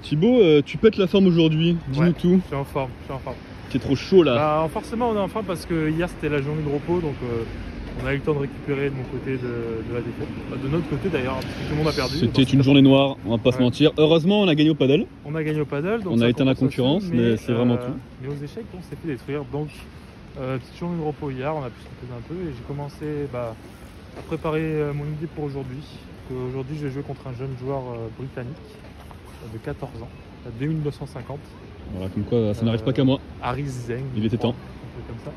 Thibaut, tu pètes la forme aujourd'hui, dis-nous Ouais, tout. je suis en forme, je suis en forme. T'es trop chaud là. Bah, forcément, on est en forme parce que hier c'était la journée de repos, donc on a eu le temps de récupérer de mon côté de la défaite. Bah, de notre côté d'ailleurs, parce que tout le monde a perdu. C'était une journée noire, on va pas se mentir. Heureusement, on a gagné au paddle. On a gagné au paddle, donc On a ça éteint la compense concurrence, aussi, mais c'est vraiment tout. Mais aux échecs, on s'est fait détruire. Donc, petite journée de repos hier, on a pu se reposer un peu et j'ai commencé à préparer mon idée pour aujourd'hui. Aujourd'hui, je vais jouer contre un jeune joueur britannique de 14 ans, à 2950. Voilà, comme quoi ça n'arrive pas qu'à moi. Harry Zeng. Il était temps. Un peu comme ça.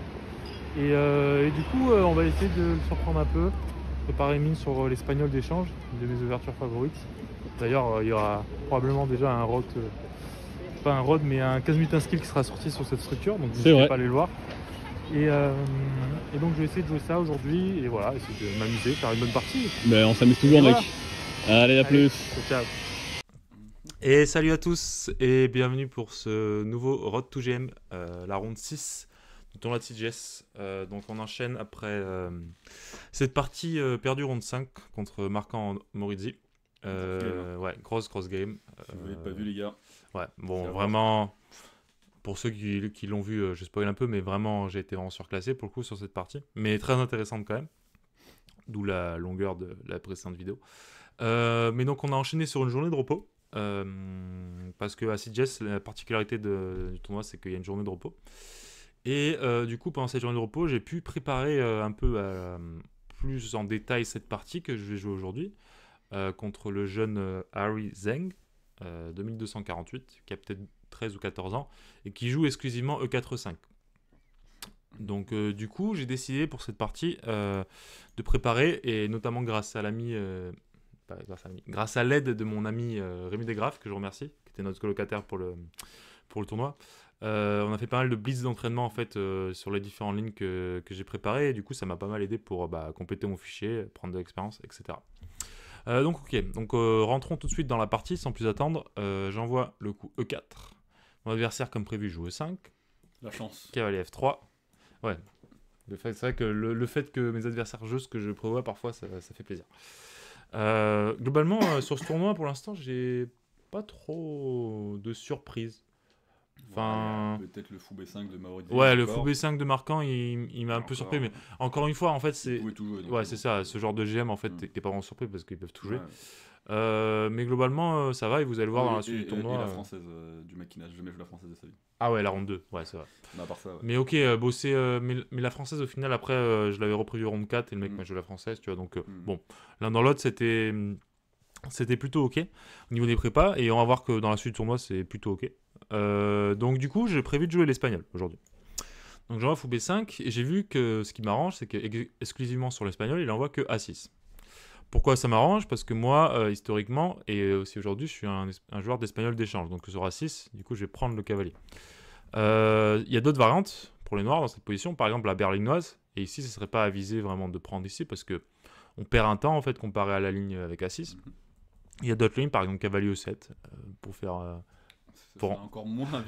Et du coup, on va essayer de le surprendre un peu, préparer une mine sur l'espagnol d'échange, une de mes ouvertures favorites. D'ailleurs, il y aura probablement déjà un rod, pas un rod, mais un Kazmutin Skill qui sera sorti sur cette structure, donc je ne vais pas aller le voir. Et donc, je vais essayer de jouer ça aujourd'hui, et voilà, essayer de m'amuser, faire une bonne partie. Ben, on s'amuse toujours, mec. Voilà. Allez, à plus. Ciao. Et salut à tous, et bienvenue pour ce nouveau Road to GM, la ronde 6 du tournoi de CGS. Donc on enchaîne après cette partie perdue ronde 5 contre Marcan Morizzi. Ouais, grosse game. Vous l'avez pas vu, les gars. Ouais, bon, vraiment, pour ceux qui l'ont vu, je spoil un peu, mais vraiment, j'ai été vraiment surclassé pour le coup sur cette partie. Mais très intéressante quand même, d'où la longueur de la précédente vidéo. Mais donc on a enchaîné sur une journée de repos. Parce que à CGS, la particularité du tournoi, c'est qu'il y a une journée de repos. Et du coup, pendant cette journée de repos, j'ai pu préparer un peu plus en détail cette partie que je vais jouer aujourd'hui contre le jeune Harry Zeng, 2248, qui a peut-être 13 ou 14 ans, et qui joue exclusivement E4-5. Donc du coup, j'ai décidé pour cette partie de préparer, et notamment grâce à l'ami... grâce à l'aide de mon ami Rémi Desgraffes, que je remercie, qui était notre colocataire pour le tournoi. On a fait pas mal de blitz d'entraînement en fait sur les différentes lignes que j'ai préparées, et du coup ça m'a pas mal aidé pour compléter mon fichier, prendre de l'expérience, etc. Donc ok, donc rentrons tout de suite dans la partie sans plus attendre. J'envoie le coup E4. Mon adversaire comme prévu joue E5. La chance. Cavalier F3. Ouais. C'est vrai que le fait que mes adversaires jouent ce que je prévois parfois ça fait plaisir. Globalement, sur ce tournoi, pour l'instant, j'ai pas trop de surprises. Enfin... Ouais, peut-être le fou B5 de Maurice. Ouais, le fou B5 de Marcan, il m'a un peu surpris, mais encore une fois, en fait, c'est... Tout jouer, ouais, c'est ça, ce genre de GM, en fait, t'es pas vraiment surpris parce qu'ils peuvent tout jouer. Ouais. Mais globalement, ça va, et vous allez le voir dans la suite du tournoi. Et la française, du mec qui n'a jamais joué la française de sa vie. Ah ouais, la ronde 2, ouais, c'est vrai. Mais à part ça, ouais. Mais ok, bosser, mais la française, au final, après, je l'avais repris ronde 4, et le mec m'a joué la française, tu vois, donc bon, l'un dans l'autre, c'était plutôt ok au niveau des prépas, et on va voir que dans la suite du tournoi, c'est plutôt ok. Donc du coup, j'ai prévu de jouer l'espagnol aujourd'hui. Donc j'envoie fou B5, et j'ai vu que ce qui m'arrange, c'est qu'exclusivement sur l'espagnol, il envoie que A6. Pourquoi ça m'arrange? Parce que moi, historiquement, et aussi aujourd'hui, je suis un joueur d'espagnol d'échange. Donc sur A6, du coup, je vais prendre le cavalier. Il y a d'autres variantes pour les noirs dans cette position, par exemple la berlinoise, et ici, ce ne serait pas avisé vraiment de prendre ici, parce que on perd un temps, en fait, comparé à la ligne avec A6. Il y a d'autres lignes, par exemple cavalier E7, pour faire... encore moins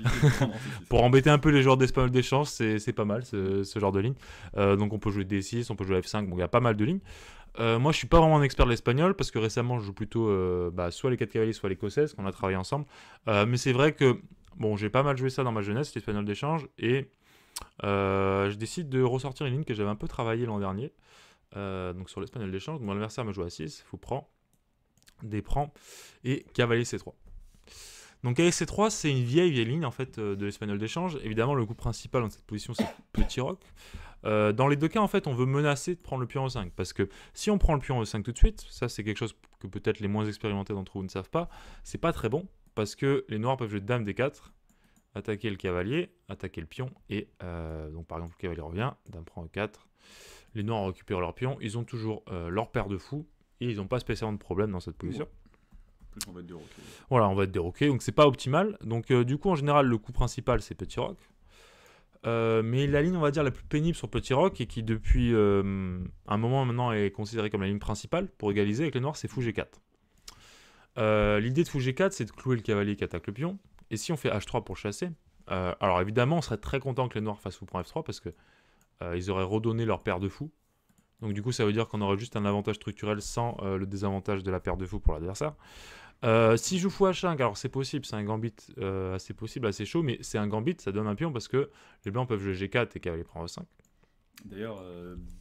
pour embêter un peu les joueurs d'espagnol d'échange, c'est pas mal ce genre de ligne. Donc on peut jouer D6, on peut jouer F5, bon il y a pas mal de lignes. Moi je suis pas vraiment un expert de l'espagnol parce que récemment je joue plutôt soit les 4 cavaliers, soit l'écossaise, qu'on a travaillé ensemble. Mais c'est vrai que bon, j'ai pas mal joué ça dans ma jeunesse, l'espagnol d'échange, et je décide de ressortir une ligne que j'avais un peu travaillée l'an dernier. Donc sur l'espagnol d'échange, mon adversaire me joue à 6, fou prend, D prend, et cavalier C3. Donc cavalier C3, c'est une vieille ligne en fait de l'espagnol d'échange. Évidemment, le coup principal dans cette position, c'est petit roc. Dans les deux cas, en fait, on veut menacer de prendre le pion E5. Parce que si on prend le pion E5 tout de suite, ça c'est quelque chose que peut-être les moins expérimentés d'entre vous ne savent pas, c'est pas très bon. Parce que les noirs peuvent jouer dame D4, attaquer le cavalier, attaquer le pion, et donc par exemple le cavalier revient, dame prend E4. Les noirs récupèrent leur pion, ils ont toujours leur paire de fous, et ils n'ont pas spécialement de problème dans cette position. Plus on va être déroqué. Voilà, on va être déroqué, donc c'est pas optimal. Donc du coup, en général, le coup principal, c'est petit roc. Mais la ligne, on va dire, la plus pénible sur petit roc, et qui depuis un moment maintenant est considérée comme la ligne principale pour égaliser avec les noirs, c'est fou G4. L'idée de fou G4, c'est de clouer le cavalier qui attaque le pion. Et si on fait H3 pour chasser, alors évidemment, on serait très content que les noirs fassent fou prend F3 parce que ils auraient redonné leur paire de fous. Donc du coup, ça veut dire qu'on aurait juste un avantage structurel sans le désavantage de la paire de fous pour l'adversaire. Si je joue fou H5, alors c'est possible, c'est un gambit assez possible, assez chaud, mais c'est un gambit, ça donne un pion parce que les blancs peuvent jouer G4 et cavalier prend E5. D'ailleurs,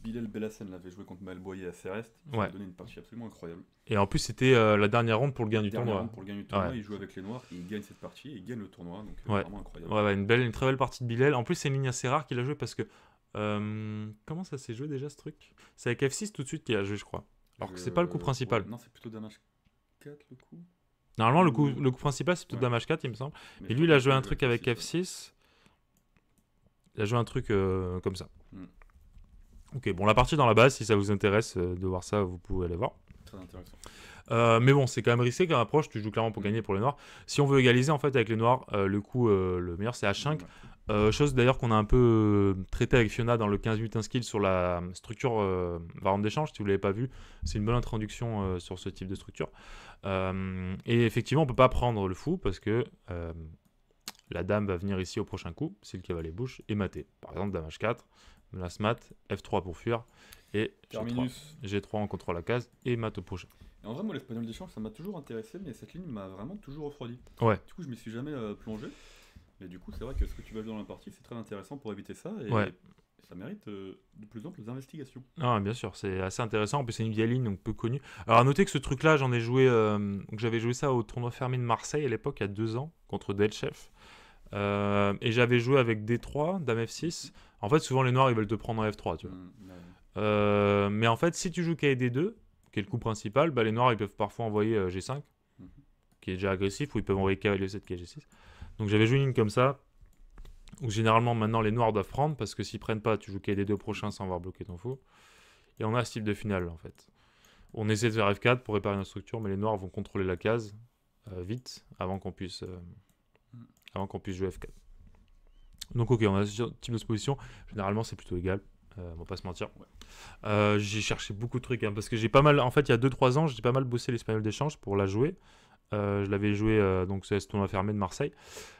Bilal Bellassem l'avait joué contre Maël Boyer à Céreste. Ça Ouais. a donné une partie absolument incroyable. Et en plus, c'était la dernière ronde pour le gain du Dernière tournoi. round pour le gain du tournoi, Ouais. il joue avec les noirs, et il gagne cette partie, et il gagne le tournoi, donc Ouais. vraiment incroyable. Ouais, une très belle partie de Bilal. En plus, c'est une ligne assez rare qu'il a joué parce que. Comment ça s'est joué déjà ce truc? C'est avec F6 tout de suite qu'il a joué, je crois. Alors que c'est pas le coup principal. Ouais, non, c'est plutôt Dame H4 le coup. Normalement, le coup principal, c'est plutôt Ouais. Dame H4, il me semble. Mais Et je lui, il crois a qu'il joué un joue truc avec ouais. F6. Il a joué un truc comme ça. Mm. Ok, bon, la partie dans la base, si ça vous intéresse de voir ça, vous pouvez aller voir. Très intéressant. Mais bon, c'est quand même risqué comme approche. Tu joues clairement pour gagner pour les noirs. Si on veut égaliser en fait avec les noirs, le coup le meilleur c'est H5. Chose d'ailleurs qu'on a un peu traité avec Fiona dans le 15 minutes un skill sur la structure variante d'échange. Si vous l'avez pas vu, c'est une bonne introduction sur ce type de structure. Et effectivement, on peut pas prendre le fou parce que la dame va venir ici au prochain coup si le cavalier bouge et mater. Par exemple, dame H4, menace mat, F3 pour fuir et Terminus. G3 on contrôle la case et mat au prochain. Et en vrai, moi, l'espagnol d'échange, ça m'a toujours intéressé, mais cette ligne m'a vraiment toujours refroidi. Ouais. Du coup, je m'y suis jamais plongé. Mais du coup, c'est vrai que ce que tu vas jouer dans la partie, c'est très intéressant pour éviter ça. Et Ouais. ça mérite de plus amples investigations. Ah, bien sûr, c'est assez intéressant. En plus, c'est une vieille ligne, donc peu connue. Alors, à noter que ce truc-là, j'en ai joué. Donc j'avais joué ça au tournoi fermé de Marseille à l'époque, il y a 2 ans, contre Delchef. Et j'avais joué avec D3, Dame F6. En fait, souvent, les noirs, ils veulent te prendre en F3, tu vois. Ouais. Mais en fait, si tu joues KD2, qui est le coup principal, bah, les noirs, ils peuvent parfois envoyer G5, Mhm. qui est déjà agressif, ou ils peuvent envoyer cavalier 7 qui est G6. Donc, j'avais joué une ligne comme ça, où généralement, maintenant, les noirs doivent prendre, parce que s'ils prennent pas, tu joues KD2 au prochain sans avoir bloqué ton fou. Et on a ce type de finale, en fait. On essaie de faire F4 pour réparer notre structure, mais les noirs vont contrôler la case vite, avant qu'on puisse jouer F4. Donc ok, on a ce type de position. Généralement, c'est plutôt égal. On va pas se mentir. Ouais. J'ai cherché beaucoup de trucs, hein, parce que j'ai pas mal... En fait, il y a 2-3 ans, j'ai pas mal bossé l'espagnol d'échange pour la jouer. Je l'avais joué, donc c'est ce tournoi fermé de Marseille.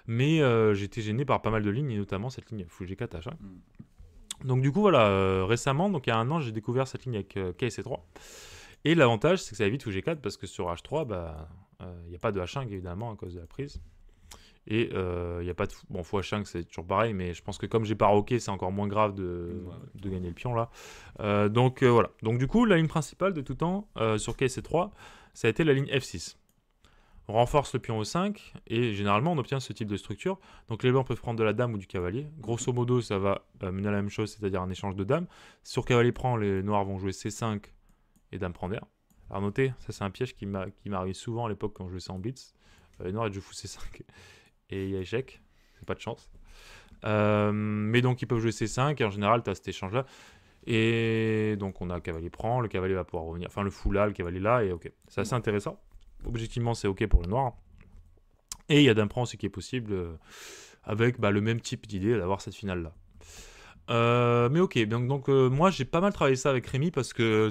Mais j'étais gêné par pas mal de lignes, et notamment cette ligne Fou G4 H1. Donc du coup, voilà, récemment, donc il y a 1 an, j'ai découvert cette ligne avec KC3. Et l'avantage, c'est que ça évite Fou G4, parce que sur H3, bah, il n'y a pas de H5, évidemment, à cause de la prise. Et il n'y a pas de... Bon, Fou H5, c'est toujours pareil, mais je pense que comme j'ai pas roqué, c'est encore moins grave de gagner le pion, là. Donc voilà. Donc du coup, la ligne principale de tout temps, sur KC3, ça a été la ligne F6. On renforce le pion E5, et généralement, on obtient ce type de structure. Donc les blancs peuvent prendre de la dame ou du cavalier. Grosso modo, ça va mener à la même chose, c'est-à-dire un échange de dames. Sur cavalier prend, les noirs vont jouer C5 et dame prend d'air. Alors notez, ça c'est un piège qui m'arrive souvent à l'époque quand je jouais ça en blitz. Les noirs, ils jouent fou C5 et il y a échec, c'est pas de chance. Mais donc ils peuvent jouer C5 et en général tu as cet échange là. Et donc on a cavalier prend, le cavalier va pouvoir revenir, enfin le fou là, le cavalier là, et ok. C'est assez intéressant. Objectivement c'est ok pour le noir. Et il y a dame prend aussi qui est possible avec le même type d'idée d'avoir cette finale là. Mais ok, donc moi j'ai pas mal travaillé ça avec Rémi parce que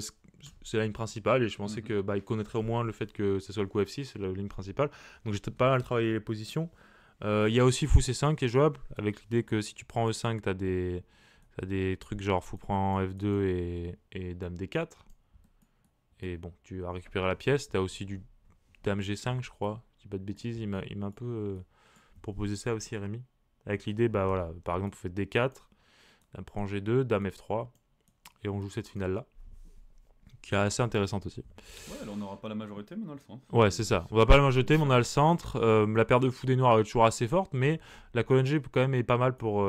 c'est la ligne principale et je pensais que il connaîtrait au moins le fait que ce soit le coup F6, c'est la ligne principale. Donc j'ai pas mal travaillé les positions. Il y a aussi fou C5 qui est jouable avec l'idée que si tu prends E5, t'as des trucs genre fou prend F2 et dame D4. Et bon, tu as récupéré la pièce. T'as aussi du dame G5, je crois. Je dis pas de bêtises, il m'a un peu proposé ça aussi, Rémi. Avec l'idée, voilà, par exemple, vous faites D4, dame prend G2, dame F3, et on joue cette finale-là, qui est assez intéressante aussi. Ouais, alors on n'aura pas la majorité, mais on a le centre. Ouais, c'est ça. On va pas la majorité, mais on a le centre. La paire de fous des noirs est toujours assez forte, mais la colonne G quand même est pas mal pour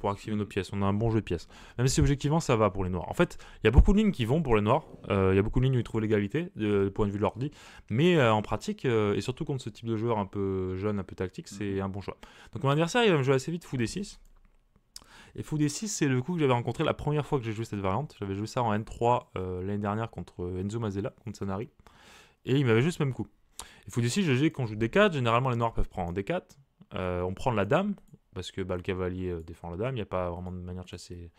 activer nos pièces. On a un bon jeu de pièces. Même si objectivement ça va pour les noirs. En fait, il y a beaucoup de lignes qui vont pour les noirs. Il y a beaucoup de lignes où ils trouvent l'égalité, du point de vue de l'ordi. Mais en pratique, et surtout contre ce type de joueur un peu jeune, un peu tactique, c'est un bon choix. Donc mon adversaire, il va me jouer assez vite fou D6. Et fou D6, c'est le coup que j'avais rencontré la première fois que j'ai joué cette variante. J'avais joué ça en N3 l'année dernière contre Enzo Mazzella, contre Sanari. Et il m'avait joué ce même coup. Et fou D6, je dis qu'on joue D4. Généralement, les noirs peuvent prendre en D4. On prend la dame, parce que le cavalier défend la dame. Il n'y a pas vraiment de manière de chasser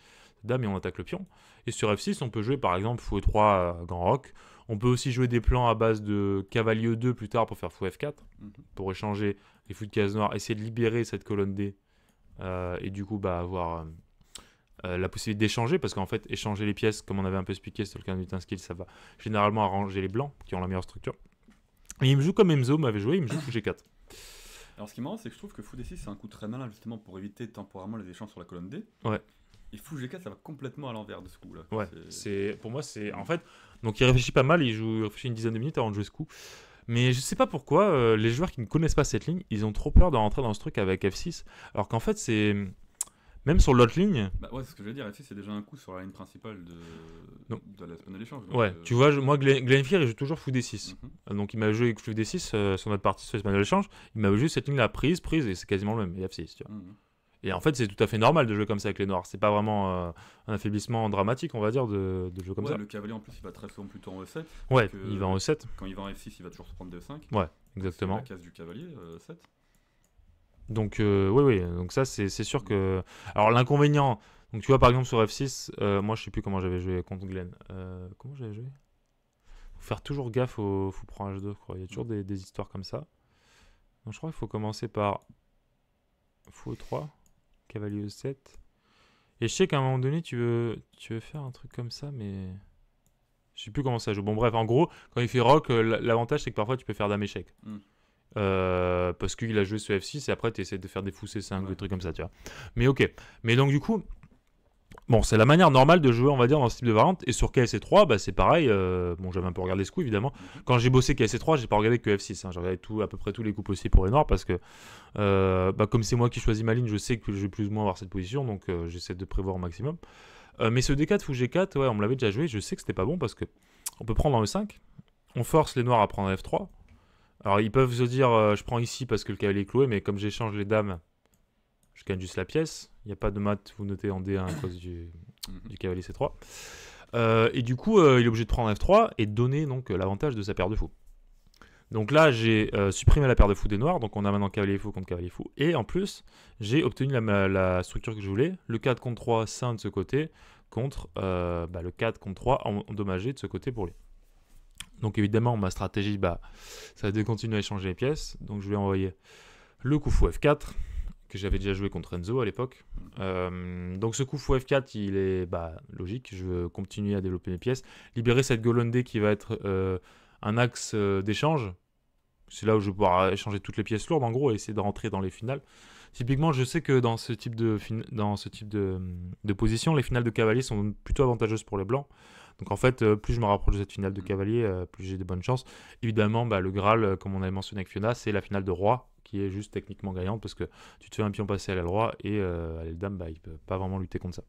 la dame et on attaque le pion. Et sur F6, on peut jouer par exemple fou E3 grand roc. On peut aussi jouer des plans à base de cavalier E2 plus tard pour faire fou F4. Pour échanger les fous de case noire, essayer de libérer cette colonne D. Et du coup avoir la possibilité d'échanger, parce qu'en fait échanger les pièces, comme on avait un peu expliqué sur le cas du skill, ça va généralement arranger les blancs qui ont la meilleure structure. Et il me joue comme Enzo m'avait joué, il me joue fou G4. Alors ce qui est marrant, c'est que je trouve que fou D6 c'est un coup très malin justement pour éviter temporairement les échanges sur la colonne D. Ouais. Et fou G4 ça va complètement à l'envers de ce coup là. Ouais, pour moi c'est en fait, donc il réfléchit pas mal, il réfléchit une dizaine de minutes avant de jouer ce coup. Mais je sais pas pourquoi les joueurs qui ne connaissent pas cette ligne, ils ont trop peur de rentrer dans ce truc avec F6, alors qu'en fait c'est même sur l'autre ligne. Bah ouais, c'est ce que je veux dire, F6 c'est déjà un coup sur la ligne principale de la semaine de l'échange. Ouais, tu vois, moi Glenfir il joue toujours fou D6. Donc il m'a joué fou D6 sur notre partie sur la semaine de l'échange, il m'a joué cette ligne là prise et c'est quasiment le même, et F6, tu vois. Et en fait, c'est tout à fait normal de jouer comme ça avec les noirs. C'est pas vraiment un affaiblissement dramatique, on va dire, de jouer comme ça. Le cavalier en plus, il va très souvent plutôt en E7. Ouais, il va en E7. Quand il va en F6, il va toujours se prendre D5. Ouais, exactement. La case du cavalier, 7. Donc, oui. Donc, ça, c'est sûr que. Alors, l'inconvénient. Donc, tu vois, par exemple, sur F6, moi, je sais plus comment j'avais joué contre Glenn. Comment j'avais joué ? Faut faire toujours gaffe au fou prend H2, je crois. Il y a toujours des histoires comme ça. Donc, je crois qu'il faut commencer par fou E3. Cavalier E7. Et je sais qu'à un moment donné, tu veux faire un truc comme ça, mais je sais plus comment ça joue. Bon, bref, en gros, quand il fait rock, l'avantage c'est que parfois tu peux faire dame échec. Parce qu'il a joué sur F6 et après tu essaies de faire des fous C5, des trucs comme ça, tu vois. Mais ok. Mais donc, du coup, bon, c'est la manière normale de jouer, on va dire, dans ce type de variante. Et sur KSC3, bah, c'est pareil. Bon, j'avais un peu regardé ce coup, évidemment. Quand j'ai bossé KSC3, j'ai pas regardé que F6. J'ai regardé à peu près tous les coups possibles pour les noirs parce que, comme c'est moi qui choisis ma ligne, je sais que je vais plus ou moins avoir cette position. Donc, j'essaie de prévoir au maximum. Mais ce D4 fou G4, ouais, on me l'avait déjà joué. Je sais que c'était pas bon parce que on peut prendre en E5. On force les noirs à prendre en F3. Alors, ils peuvent se dire, je prends ici parce que le cavalier est cloué, mais comme j'échange les dames, je gagne juste la pièce. Il n'y a pas de mat, vous notez en D1 à cause du cavalier C3. Et du coup, il est obligé de prendre F3 et de donner donc l'avantage de sa paire de fous. Donc là, j'ai supprimé la paire de fous des noirs. Donc on a maintenant cavalier fou contre cavalier fou. Et en plus, j'ai obtenu la structure que je voulais. Le 4 contre 3 sain de ce côté contre le 4 contre 3 endommagé de ce côté pour lui. Donc évidemment, ma stratégie, ça va de continuer à échanger les pièces. Donc je vais envoyer le coup fou F4. Que j'avais déjà joué contre Enzo à l'époque. Donc ce coup fou F4, il est logique. Je veux continuer à développer mes pièces. Libérer cette colonne D qui va être un axe d'échange. C'est là où je vais pouvoir échanger toutes les pièces lourdes, en gros, et essayer de rentrer dans les finales. Typiquement, je sais que dans ce type de position, les finales de cavalier sont plutôt avantageuses pour les blancs. Donc en fait, plus je me rapproche de cette finale de cavalier, plus j'ai de bonnes chances. Évidemment, le Graal, comme on avait mentionné avec Fiona, c'est la finale de roi, qui est juste techniquement gagnante, parce que tu te fais un pion passer à l'aile roi, et à l'aile dame, il ne peut pas vraiment lutter contre ça.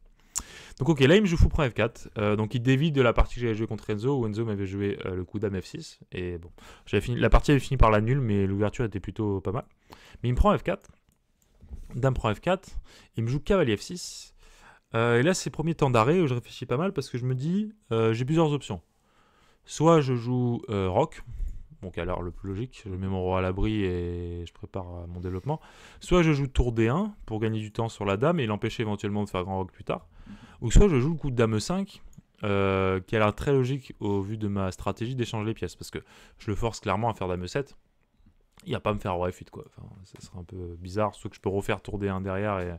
Donc ok, là il me joue fou prend F4, donc il dévie de la partie que j'avais joué contre Enzo, où Enzo m'avait joué le coup dame F6, et bon, la partie avait fini par la nulle, mais l'ouverture était plutôt pas mal. Mais il me prend F4, dame prend F4, il me joue cavalier F6, et là c'est le premier temps d'arrêt où je réfléchis pas mal, parce que je me dis, j'ai plusieurs options. Soit je joue roc, donc alors le plus logique, je mets mon roi à l'abri et je prépare mon développement. Soit je joue tour D1 pour gagner du temps sur la dame et l'empêcher éventuellement de faire grand roc plus tard. Ou soit je joue le coup de dame E5, qui a l'air très logique au vu de ma stratégie d'échanger les pièces, parce que je le force clairement à faire dame E7. Il va pas me faire roi F8 quoi. Enfin, ça serait un peu bizarre, sauf que je peux refaire tour D1 derrière et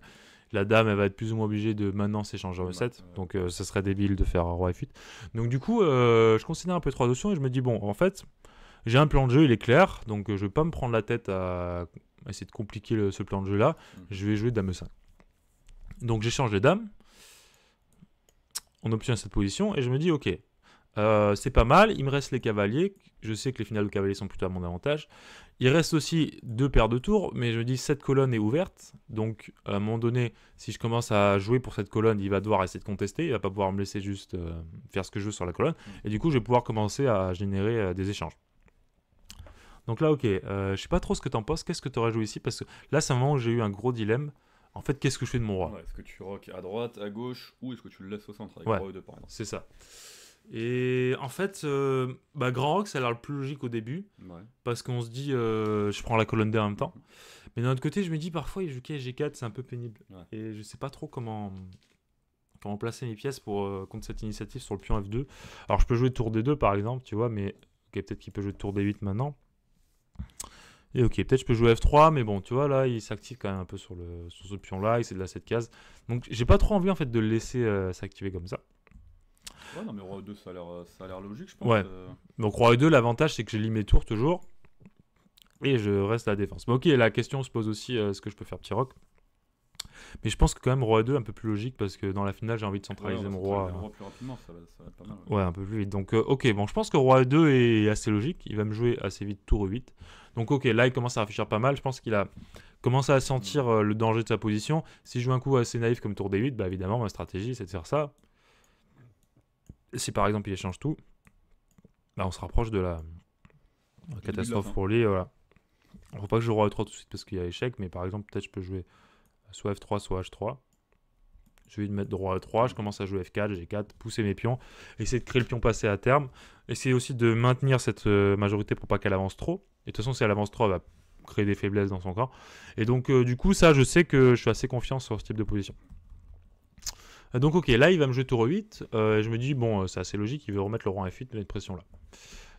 la dame elle va être plus ou moins obligée de maintenant s'échanger en E7, donc ça serait débile de faire roi F8. Donc du coup, je considère un peu 3 options et je me dis bon, en fait, j'ai un plan de jeu, il est clair, donc je vais pas me prendre la tête à essayer de compliquer ce plan de jeu là. Je vais jouer dame E5. Donc j'échange les dames. On obtient cette position et je me dis ok, c'est pas mal, il me reste les cavaliers, je sais que les finales de cavaliers sont plutôt à mon avantage. Il reste aussi 2 paires de tours, mais je me dis cette colonne est ouverte, donc à un moment donné, si je commence à jouer pour cette colonne, il va devoir essayer de contester, il va pas pouvoir me laisser juste faire ce que je veux sur la colonne, et du coup je vais pouvoir commencer à générer des échanges. Donc là ok, je sais pas trop ce que t'en penses, qu'est-ce que t'aurais joué ici, parce que là c'est un moment où j'ai eu un gros dilemme. En fait, qu'est-ce que je fais de mon roi ? Est-ce que tu rock à droite, à gauche, ou est-ce que tu le laisses au centre avec roi E2 par exemple ? C'est ça. Et en fait, grand rock, ça a l'air le plus logique au début, parce qu'on se dit, je prends la colonne D en même temps. Mais d'un autre côté, je me dis, parfois, il joue G4, c'est un peu pénible. Et je sais pas trop comment placer mes pièces pour contre cette initiative sur le pion F2. Alors, je peux jouer tour D2, par exemple, tu vois, mais peut-être qu'il peut jouer tour D8 maintenant. Et ok, peut-être je peux jouer F3, mais bon, tu vois, là, il s'active quand même un peu sur ce pion-là, il c'est de la 7 cases. Donc, j'ai pas trop envie, en fait, de le laisser s'activer comme ça. Ouais, non, mais roi E2, ça a l'air logique, je pense. Ouais. Donc, roi E2, l'avantage, c'est que j'ai lis mes tours toujours. et je reste à la défense. Mais ok, la question se pose aussi, est-ce que je peux faire petit roc? Mais je pense que quand même roi 2 un peu plus logique parce que dans la finale j'ai envie de Ouais, on centraliser va mon centraliser roi. le roi plus rapidement, ça va être pas mal. Ouais. Ouais, un peu plus vite. Donc ok, bon, je pense que roi 2 est assez logique. Il va me jouer assez vite tour 8. Donc ok, là il commence à réfléchir pas mal. Je pense qu'il a commencé à sentir le danger de sa position. Si je joue un coup assez naïf comme tour D8, bah évidemment ma stratégie c'est de faire ça. Si par exemple il échange tout, bah on se rapproche de la catastrophe pour lui. Voilà. On ne faut pas que je joue roi E3 tout de suite parce qu'il y a échec, mais par exemple peut-être je peux jouer soit F3 soit H3. Je vais mettre roi E3, je commence à jouer F4, G4, pousser mes pions, essayer de créer le pion passé à terme, essayer aussi de maintenir cette majorité pour pas qu'elle avance trop. Et de toute façon, si elle avance trop, elle va créer des faiblesses dans son camp. Et donc, du coup, ça, je sais que je suis assez confiant sur ce type de position. Donc, ok, là, il va me jouer tour 8. Je me dis, bon, c'est assez logique, il veut remettre le roi en F8, mettre une pression là.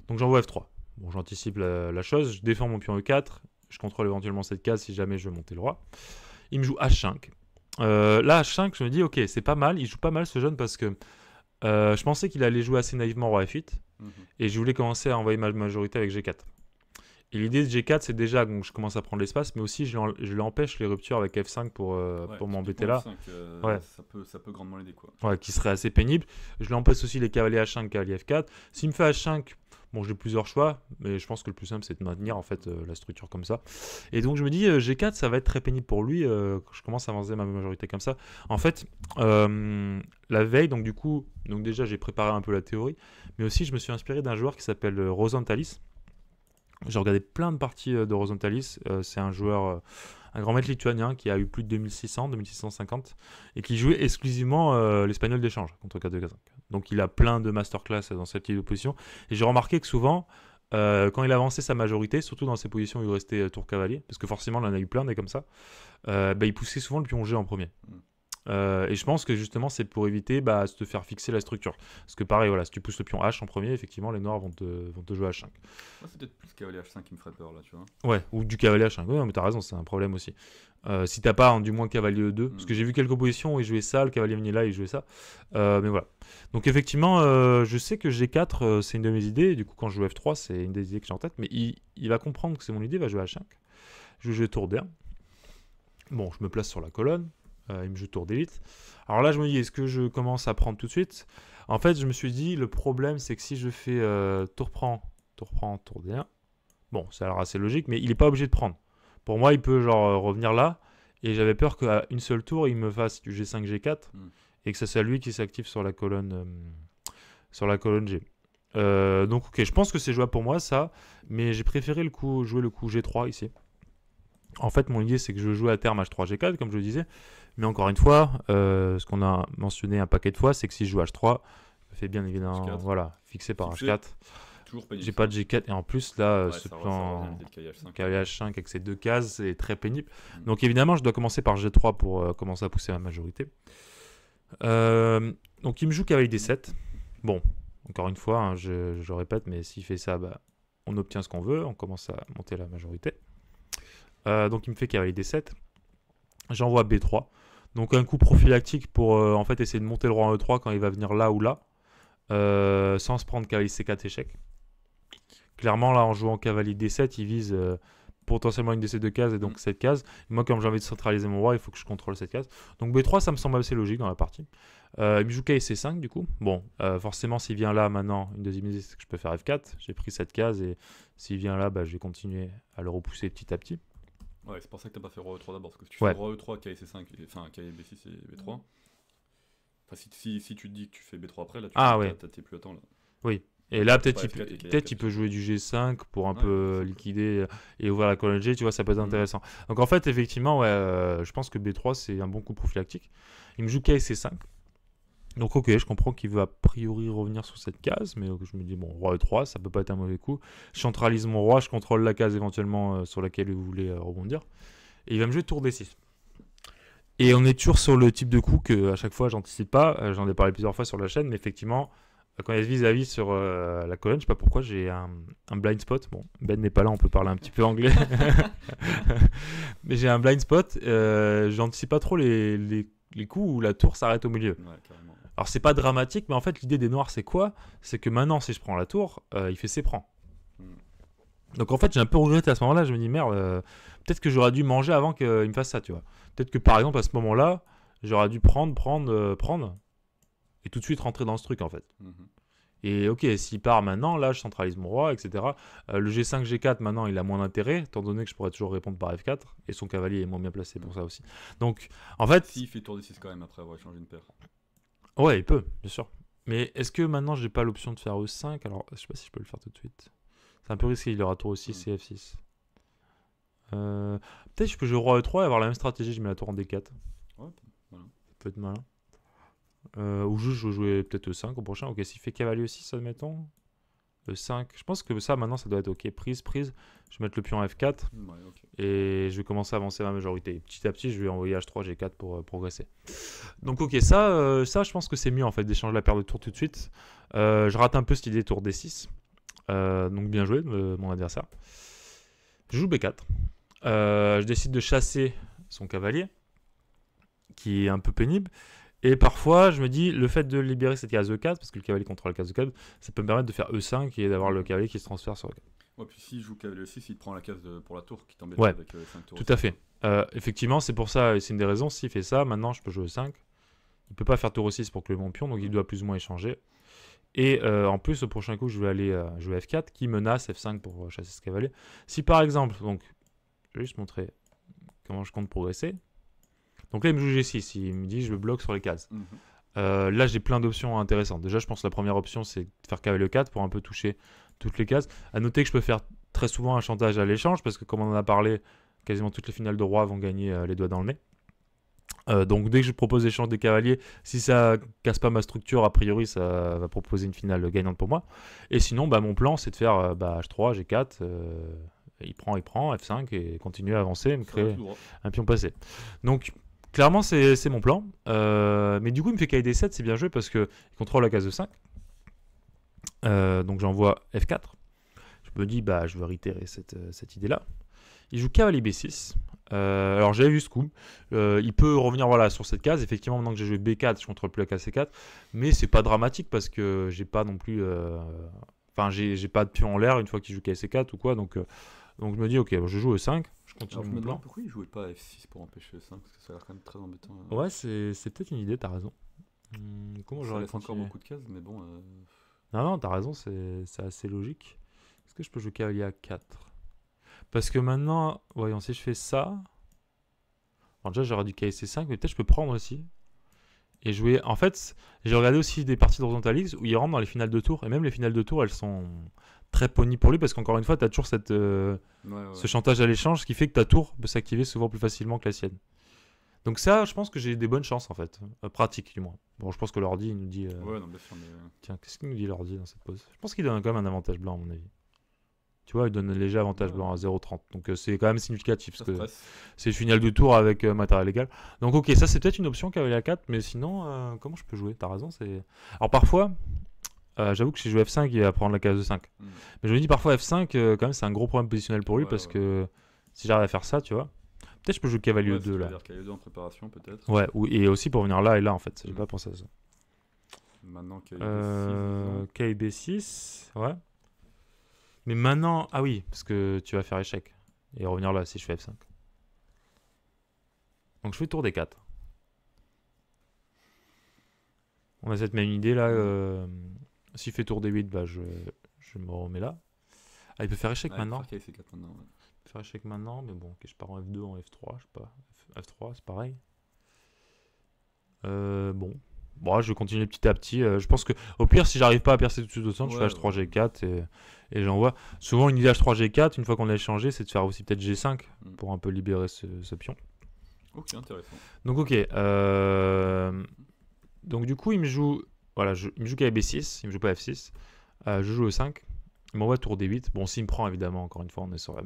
Donc, j'envoie F3. Bon, j'anticipe la chose, je défends mon pion E4, je contrôle éventuellement cette case si jamais je veux monter le roi. Il me joue H5. Là, H5, je me dis, ok, c'est pas mal. Il joue pas mal ce jeune parce que je pensais qu'il allait jouer assez naïvement roi F8 et je voulais commencer à envoyer ma majorité avec G4. Et l'idée de G4, c'est déjà que je commence à prendre l'espace, mais aussi je lui empêche les ruptures avec F5 pour m'embêter là. Ouais. Ça peut grandement l'aider, quoi. Ouais, qui serait assez pénible. Je lui empêche aussi les cavaliers H5, cavaliers F4. S'il me fait H5, bon, j'ai plusieurs choix, mais je pense que le plus simple, c'est de maintenir en fait la structure comme ça. Et donc je me dis, G4, ça va être très pénible pour lui. Quand je commence à avancer ma majorité comme ça. En fait, la veille, donc du coup, donc déjà j'ai préparé un peu la théorie, mais aussi je me suis inspiré d'un joueur qui s'appelle Rosantalis. J'ai regardé plein de parties de Rosantalis. C'est un joueur, un grand maître lituanien qui a eu plus de 2600, 2650 et qui jouait exclusivement l'espagnol d'échange contre 4-2-4-5. Donc il a plein de masterclass dans cette type de position. Et j'ai remarqué que souvent, quand il avançait sa majorité, surtout dans ces positions où il restait tour cavalier, parce que forcément il en a eu plein des comme ça, il poussait souvent le pion G en premier. Et je pense que justement c'est pour éviter de te faire fixer la structure. Parce que pareil, voilà, si tu pousses le pion H en premier, effectivement les noirs vont te jouer H5. Moi c'est peut-être plus cavalier H5 qui me ferait peur là, tu vois. Ouais, ou du cavalier H5. Ouais, mais t'as raison, c'est un problème aussi. Si t'as pas du moins cavalier E2, parce que j'ai vu quelques positions où il jouait ça, le cavalier venait là, il jouait ça. Mais voilà. Donc effectivement, je sais que G4 c'est une de mes idées. Du coup, quand je joue F3, c'est une des idées que j'ai en tête. Mais il va comprendre que c'est mon idée, il va jouer H5. Je vais jouer tour D1. Bon, je me place sur la colonne. Il me joue tour D8. Alors là, je me dis, est-ce que je commence à prendre tout de suite? En fait, je me suis dit, le problème, c'est que si je fais tour prend, tour D1, bon, ça a l'air assez logique, mais il n'est pas obligé de prendre. Pour moi, il peut revenir là, et j'avais peur qu'à une seule tour, il me fasse du G5, G4, et que ça soit lui qui s'active sur la colonne G. Donc, ok, je pense que c'est jouable pour moi, ça, mais j'ai préféré jouer le coup G3 ici. En fait, mon idée, c'est que je joue à terme H3, G4, comme je le disais. Mais encore une fois, ce qu'on a mentionné un paquet de fois, c'est que si je joue H3, je fais bien évidemment fixé par H4. J'ai pas de G4. Et en plus, là, ce plan cavalier H5 avec ces deux cases, c'est très pénible. Donc évidemment, je dois commencer par G3 pour commencer à pousser ma majorité. Donc il me joue cavalier D7. Bon, encore une fois, hein, je répète, mais s'il fait ça, on obtient ce qu'on veut. On commence à monter la majorité. Donc il me fait cavalier D7. J'envoie B3. Donc un coup prophylactique pour en fait essayer de monter le roi en E3 quand il va venir là ou là. Sans se prendre cavalier C4 échec. Clairement là en jouant cavalier D7 il vise potentiellement une de ces deux cases et donc cette case. Et moi comme j'ai envie de centraliser mon roi il faut que je contrôle cette case. Donc B3 ça me semble assez logique dans la partie. Il me joue cavalier C5 du coup. Bon forcément s'il vient là maintenant une deuxième idée c'est que je peux faire F4. J'ai pris cette case et s'il vient là je vais continuer à le repousser petit à petit. Ouais, c'est pour ça que t'as pas fait roi E3 d'abord, parce que si tu fais roi E3, cavalier C5, enfin cavalier B6 et B3, enfin si tu te dis que tu fais B3 après, là t'es plus à temps là. Oui, et là peut-être il peut jouer du G5 pour un peu liquider et ouvrir la colonne G, tu vois, ça peut être intéressant. Donc en fait, effectivement, je pense que B3 c'est un bon coup prophylactique. Il me joue cavalier C5. Donc ok, je comprends qu'il veut a priori revenir sur cette case, mais je me dis, bon, roi E3, ça peut pas être un mauvais coup. Je centralise mon roi, je contrôle la case éventuellement sur laquelle vous voulez rebondir. Et il va me jouer tour D6. Et on est toujours sur le type de coup que à chaque fois j'anticipe pas, j'en ai parlé plusieurs fois sur la chaîne, mais effectivement, quand il y a ce vis-à-vis sur la colonne, je sais pas pourquoi, j'ai un blind spot. Bon, Ben n'est pas là, on peut parler un petit peu anglais. Mais j'ai un blind spot, j'anticipe pas trop les coups où la tour s'arrête au milieu. Ouais, carrément. Alors c'est pas dramatique, mais en fait l'idée des noirs c'est quoi? C'est que maintenant si je prends la tour, il fait ses prends. Donc en fait, j'ai un peu regretté à ce moment-là. Je me dis, merde, peut-être que j'aurais dû manger avant qu'il me fasse ça, tu vois. Peut-être que par exemple, à ce moment-là, j'aurais dû prendre, et tout de suite rentrer dans ce truc, en fait. Et ok, s'il part maintenant, là, je centralise mon roi, etc. Le G5, G4, maintenant, il a moins d'intérêt, étant donné que je pourrais toujours répondre par F4, et son cavalier est moins bien placé pour ça aussi. Donc, en fait... S'il fait tour D6 quand même, après avoir échangé une paire. Ouais, il peut, bien sûr. Mais est-ce que maintenant, j'ai pas l'option de faire E5? Alors, je sais pas si je peux le faire tout de suite. C'est un peu risqué, il aura tour E6 et F6. Peut-être que je peux jouer roi E3 et avoir la même stratégie, je mets la tour en D4. Ouais, voilà. Ça peut être malin. Ou juste je vais jouer peut-être E5 au prochain. Ok, s'il fait cavalier E6, admettons. E5. Je pense que ça, maintenant, ça doit être ok. Prise. Je vais mettre le pion F4. Ouais, okay. Et je vais commencer à avancer ma majorité. Petit à petit, je vais envoyer H3, G4 pour progresser. Donc ok, ça, je pense que c'est mieux en fait d'échanger la paire de tours tout de suite. Je rate un peu cette idée tour D6. Donc bien joué, mon adversaire. Je joue B4. Je décide de chasser son cavalier, qui est un peu pénible. Et parfois, je me dis, le fait de libérer cette case E4, parce que le cavalier contrôle la case E4, ça peut me permettre de faire E5 et d'avoir le cavalier qui se transfère sur E4. Ouais, puis s'il joue cavalier E6, il prend la case pour la tour qui t'embête ouais, avec 5 tours. Tout à fait. Effectivement, c'est pour ça, et c'est une des raisons, s'il fait ça, maintenant je peux jouer E5. Il peut pas faire tour E6 pour clever mon pion, donc il doit plus ou moins échanger. Et en plus, au prochain coup, je vais aller jouer F4, qui menace F5 pour chasser ce cavalier. Si par exemple, donc, je vais juste montrer comment je compte progresser. Donc là, il me joue G6, il me dit je le bloque sur les cases. Là, j'ai plein d'options intéressantes. Déjà, je pense que la première option, c'est de faire cavalier E4 pour un peu toucher toutes les cases. À noter que je peux faire très souvent un chantage à l'échange, parce que comme on en a parlé, quasiment toutes les finales de roi vont gagner les doigts dans le nez. Donc dès que je propose l'échange des cavaliers, si ça casse pas ma structure, a priori ça va proposer une finale gagnante pour moi. Et sinon, mon plan c'est de faire H3, G4, il prend, F5 et continuer à avancer, me créer un pion passé. Donc clairement c'est mon plan. Mais du coup il me fait KD7, c'est bien joué parce qu'il contrôle la case de 5. Donc j'envoie F4. Je me dis je veux réitérer cette idée-là. Il joue cavalier B6. Alors j'avais vu ce coup. Il peut revenir sur cette case. Effectivement, maintenant que j'ai joué B4, je contrôle plus la case C4. Mais c'est pas dramatique parce que j'ai pas non plus. J'ai pas de pion en l'air une fois qu'il joue case C4 ou quoi. Donc je me dis, ok, je joue E5. Je continue mon plan. Pourquoi il jouait pas F6 pour empêcher E5? Parce que ça a l'air quand même très embêtant. Ouais, c'est peut-être une idée, t'as raison. Comment j'aurais fait encore beaucoup de cases, mais bon. Non, t'as raison, c'est assez logique. Est-ce que je peux jouer cavalier A4? Parce que maintenant, voyons, si je fais ça... Alors déjà, j'aurais du KC5, mais peut-être je peux prendre aussi. Et jouer... En fait, j'ai regardé aussi des parties de Horizontal League où il rentre dans les finales de tour. Et même les finales de tour, elles sont très pony pour lui. Parce qu'encore une fois, tu as toujours ce chantage à l'échange, ce qui fait que ta tour peut s'activer souvent plus facilement que la sienne. Donc ça, je pense que j'ai des bonnes chances, en fait. Pratiques, du moins. Bon, je pense que l'ordi, il nous dit... Ouais, non, bien sûr, mais... Tiens, qu'est-ce qu'il nous dit l'ordi dans cette pause? Je pense qu'il donne quand même un avantage blanc, à mon avis. Tu vois, il donne un léger avantage blanc à 0,30. Donc c'est quand même significatif. Parce que c'est finale de tour avec matériel légal. Donc ok, ça c'est peut-être une option cavalier à 4. Mais sinon, comment je peux jouer? T'as raison. Alors parfois, j'avoue que si je joue F5, il va prendre la case de 5. Mais je me dis parfois F5, quand même, c'est un gros problème positionnel pour lui. Parce que si j'arrive à faire ça, tu vois. Peut-être je peux jouer cavalier 2 là. Cavalier 2 en préparation peut-être. Ouais, et aussi pour venir là et là en fait. J'ai pas pensé à ça. Maintenant KB6, ouais. Mais maintenant, ah oui, parce que tu vas faire échec. Et revenir là si je fais F5. Donc je fais tour D4. On a cette même idée là. S'il fait tour D8, je me remets là. Ah, il peut faire échec maintenant. Il peut faire échec maintenant, mais bon, je pars en F2, en F3, je sais pas. F3, c'est pareil. Bon, je vais continuer petit à petit. Je pense que au pire, si j'arrive pas à percer tout de suite au centre, je fais H3, G4 et j'envoie. Souvent, une idée H3, G4, une fois qu'on a échangé, c'est de faire aussi peut-être G5 pour un peu libérer ce pion. Ok, intéressant. Donc, ok. Donc, du coup, il me joue. Voilà, il me joue cavalier B6, il me joue pas F6. Je joue E5. Il m'envoie tour D8. Bon, s'il me prend, évidemment, encore une fois, on est sur le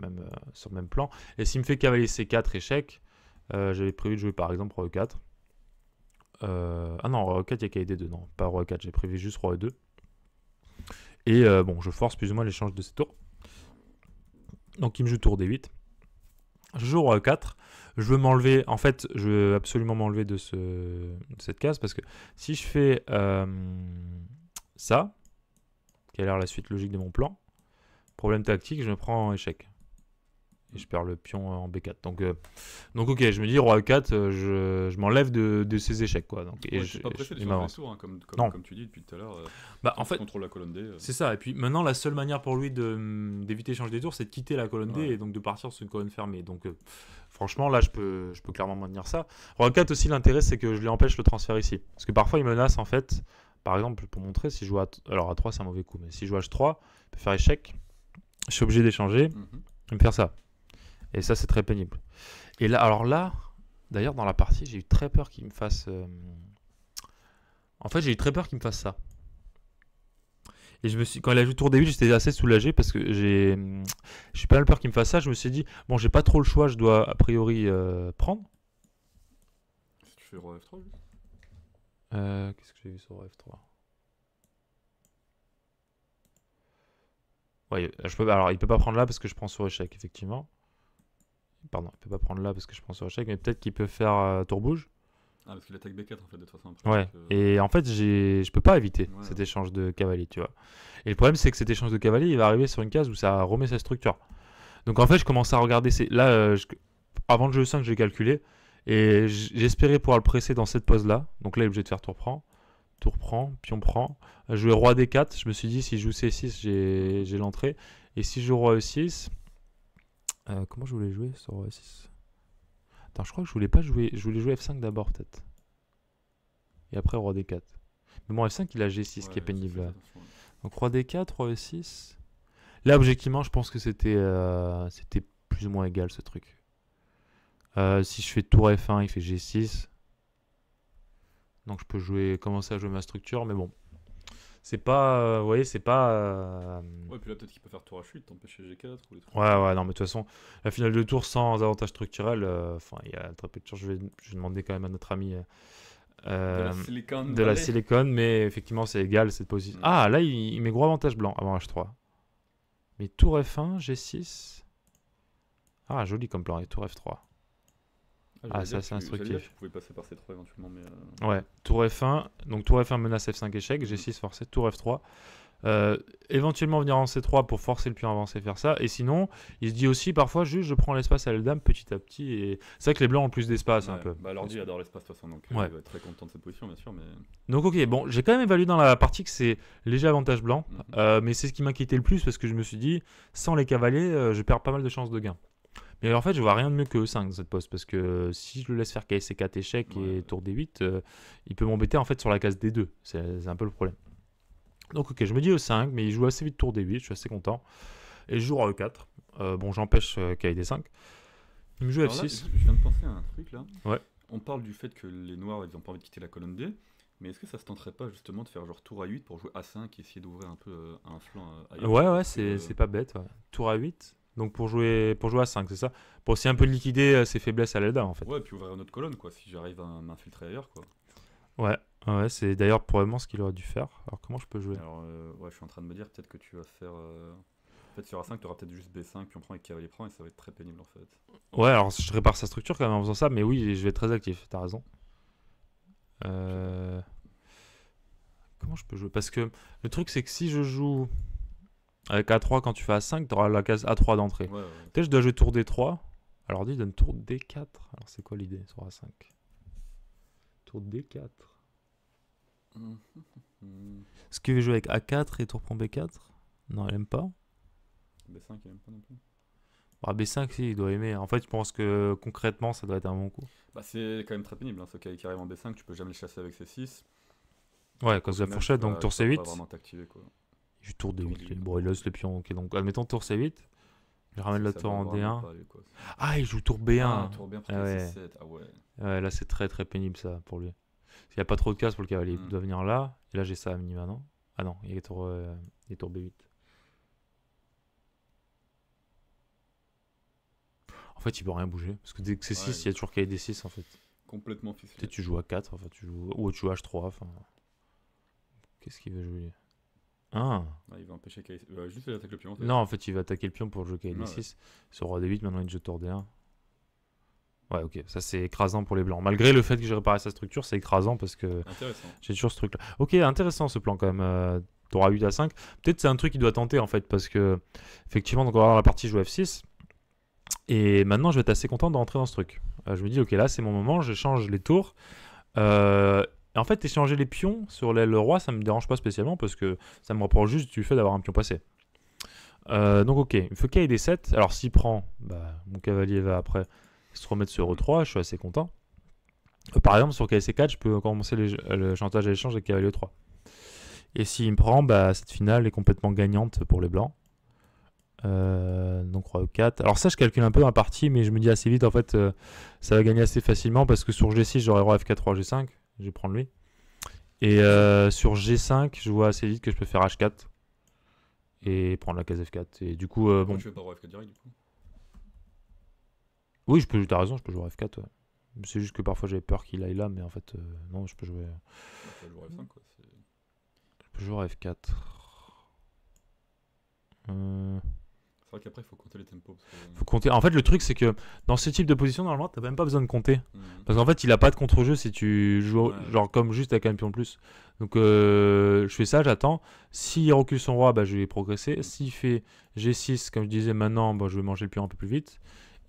même plan. Et s'il me fait cavalier C4, échec, j'avais prévu de jouer par exemple Roi E4. Ah non, Roi E4, il y a KD2, non, pas Roi E4, j'ai prévu juste Roi E2. Et je force plus ou moins l'échange de ces tours. Donc il me joue tour D8. Je joue Roi E4. Je veux m'enlever, en fait, je veux absolument m'enlever de cette case parce que si je fais ça, qui a l'air la suite logique de mon plan, Problème tactique, je me prends en échec. Et je perds le pion en B4. Donc ok, je me dis roi E4, je m'enlève de ces échecs, quoi. Donc, ouais, je pas pressé de changer les tours, hein, comme tu dis depuis tout à l'heure. En fait, contrôle la colonne D. C'est ça. Et puis maintenant, la seule manière pour lui d'éviter d'échanger des tours, c'est de quitter la colonne D et donc de partir sur une colonne fermée. Donc franchement, là, je peux clairement maintenir ça. Roi 4 aussi, l'intérêt, c'est que je lui empêche le transfert ici. Parce que parfois, il menace, en fait, par exemple, pour montrer, si je joue alors à 3, c'est un mauvais coup, mais si je joue H3, il peut faire échec. Je suis obligé d'échanger et me faire ça. Et ça, c'est très pénible. Et là, alors là, d'ailleurs, dans la partie, j'ai eu très peur qu'il me fasse... En fait, j'ai eu très peur qu'il me fasse ça. Et quand il a joué tour D8, j'étais assez soulagé parce que j'ai pas mal peur qu'il me fasse ça. Je me suis dit, bon, j'ai pas trop le choix, je dois a priori prendre. Si tu fais roi F3, oui. Qu'est-ce que j'ai vu sur roi F3 ? Ouais, alors il peut pas prendre là parce que je prends sur échec, effectivement. Pardon, il peut pas prendre là parce que je prends sur échec, mais peut-être qu'il peut faire tour bouge. Ah, parce qu'il attaque B4 en fait, de toute façon. Après, ouais, et en fait, je peux pas éviter cet échange de cavalier, tu vois. Et le problème, c'est que cet échange de cavalier, il va arriver sur une case où ça remet sa structure. Donc en fait, je commence à regarder. Là, avant le jeu 5, j'ai calculé. Et j'espérais pouvoir le presser dans cette pose-là. Donc là, il est obligé de faire tour prend, pion prend. Jouer roi D4. Je me suis dit, si je joue C6, j'ai l'entrée. Et si je joue roi E6. Comment je voulais jouer sur roi E6 ? Attends, je crois que je voulais pas jouer. Je voulais jouer F5 d'abord, peut-être. Et après roi D4. Mais bon, F5, il a G6 qui est pénible. Là. Donc roi D4, roi E6. Là, objectivement, je pense que c'était plus ou moins égal ce truc. Si je fais tour F1, il fait G6. Donc je peux commencer à jouer ma structure, mais bon. C'est pas. Vous voyez, c'est pas. Ouais, puis là, peut-être qu'il peut faire tour H8, t'empêcher G4 ou les trucs. Ouais, non, mais de toute façon, la finale de tour sans avantage structurel, il y a très peu de chance. Je vais demander quand même à notre ami de la Silicon, mais effectivement, c'est égal cette position. Ah, là, il met gros avantage blanc avant H3. Mais tour F1, G6. Ah, joli comme plan, et tour F3. Ah, ça, c'est instructif. Tu pouvais passer par C3 éventuellement, mais... Ouais, tour F1. Donc tour F1 menace F5 échec, G6 forcé, tour F3. Éventuellement venir en C3 pour forcer le pion à avancer, faire ça. Et sinon, il se dit aussi parfois juste je prends l'espace à la dame petit à petit. Et c'est vrai que les blancs ont plus d'espace un peu. Bah l'ordi adore l'espace de toute façon, donc il va être très content de cette position, bien sûr. Mais... Donc ok, bon, j'ai quand même évalué dans la partie que c'est léger avantage blanc. Mais c'est ce qui m'inquiétait le plus parce que je me suis dit, sans les cavaliers, je perds pas mal de chances de gain. Mais en fait, je vois rien de mieux que E5 dans cette poste parce que si je le laisse faire KC4 échec et tour D8, il peut m'embêter en fait sur la case D2. C'est un peu le problème. Donc ok, je me dis E5, mais il joue assez vite tour D8, je suis assez content. Et je joue roi E4. Bon, j'empêche KD5. Il me joue F6. Là, je viens de penser à un truc là. Ouais. On parle du fait que les noirs, ils ont pas envie de quitter la colonne D. Mais est-ce que ça se tenterait pas justement de faire genre tour A8 pour jouer A5 et essayer d'ouvrir un peu un flanc ailleurs? Ouais, c'est pas bête. Ouais. Tour A8. Donc pour jouer A5, c'est ça? Pour aussi un peu liquider ses faiblesses à la dame en fait. Ouais, puis ouvrir une autre colonne quoi, si j'arrive à m'infiltrer ailleurs quoi. Ouais, c'est d'ailleurs probablement ce qu'il aurait dû faire. Alors comment je peux jouer? Alors ouais, je suis en train de me dire peut-être que tu vas faire... En fait sur A5, tu auras peut-être juste B5, puis on prend avec cavalier prend et ça va être très pénible en fait. Ouais, alors je répare sa structure quand même en faisant ça, mais oui, je vais être très actif, t'as raison. Comment je peux jouer? Parce que le truc c'est que si je joue... Avec A3, quand tu fais A5, tu auras la case A3 d'entrée. Ouais. Peut-être je dois jouer tour D3. Alors il donne tour D4. Alors c'est quoi l'idée sur A5? Tour D4. Est-ce qu'il veut jouer avec A4 et tour prend B4? Non, il aime pas. B5, il aime pas non plus. Bah, B5, si, il doit aimer. En fait, je pense que concrètement, ça doit être un bon coup. Bah, c'est quand même très pénible. Hein. Ce qui arrive en B5, tu peux jamais le chasser avec C6. Ouais, cause de la fourchette, donc tour C8. Pas vraiment t'activer quoi. Je tour D8. Bon, il laisse le pion. Ok, donc admettons tour C8. Je ramène la tour en D1. Ah, il joue tour B1. Tour B1 parce que C7. Ah ouais. Ouais, là, c'est très très pénible ça pour lui. Il n'y a pas trop de cases pour le cavalier. Il doit venir là. Et là, j'ai ça à minima, non? Ah non, il y a tour B8. En fait, il peut rien bouger. Parce que dès que c'est 6, il y a toujours KD6 en fait. Complètement ficelé. Peut-être tu joues à 4, enfin, ou tu joues à H3. Enfin... Qu'est-ce qu'il veut jouer? Il va empêcher KD6. Juste il attaque le pion. En fait. Non, en fait, il va attaquer le pion pour jouer KD6. Sur roi D8, maintenant il joue tour D1. Ouais, ok, ça c'est écrasant pour les blancs. Malgré le fait que j'ai réparé sa structure, c'est écrasant parce que j'ai toujours ce truc-là. Ok, intéressant ce plan quand même. tu auras 8 à 5. Peut-être c'est un truc qui doit tenter en fait, parce que effectivement, donc on va avoir la partie jouer F6. Et maintenant, je vais être assez content de rentrer dans ce truc. Je me dis, ok, là c'est mon moment, j'échange les tours. En fait, échanger les pions sur l'aile roi, ça me dérange pas spécialement parce que ça me rapproche juste du fait d'avoir un pion passé. Donc ok, il faut qu'il y ait des 7. Alors s'il prend, bah, mon cavalier va après se remettre sur E3, je suis assez content. Par exemple, sur KC4, je peux commencer le chantage à l'échange avec cavalier E3. Et s'il me prend, bah, cette finale est complètement gagnante pour les blancs. Donc roi E4. Alors ça, je calcule un peu dans la partie, mais je me dis assez vite, en fait, ça va gagner assez facilement parce que sur G6, j'aurai roi F4, roi G5. Je vais prendre lui. Et sur G5, je vois assez vite que je peux faire H4 et prendre la case F4. Et du coup, bon. Tu veux pas roi F4 direct du coup? Oui, t'as raison, je peux jouer F4. Ouais. C'est juste que parfois j'avais peur qu'il aille là, mais en fait, non, je peux jouer. Tu vas jouer F5 quoi. Je peux jouer F4. C'est vrai qu'après, il faut compter les tempos. Faut compter. En fait, le truc, c'est que dans ce type de position, normalement, t'as même pas besoin de compter. Parce qu'en fait, il a pas de contre-jeu si tu joues genre comme juste avec un pion de plus. Donc, je fais ça, j'attends. S'il recule son roi, bah, je vais progresser. S'il fait G6, comme je disais maintenant, bah, je vais manger le pion un peu plus vite.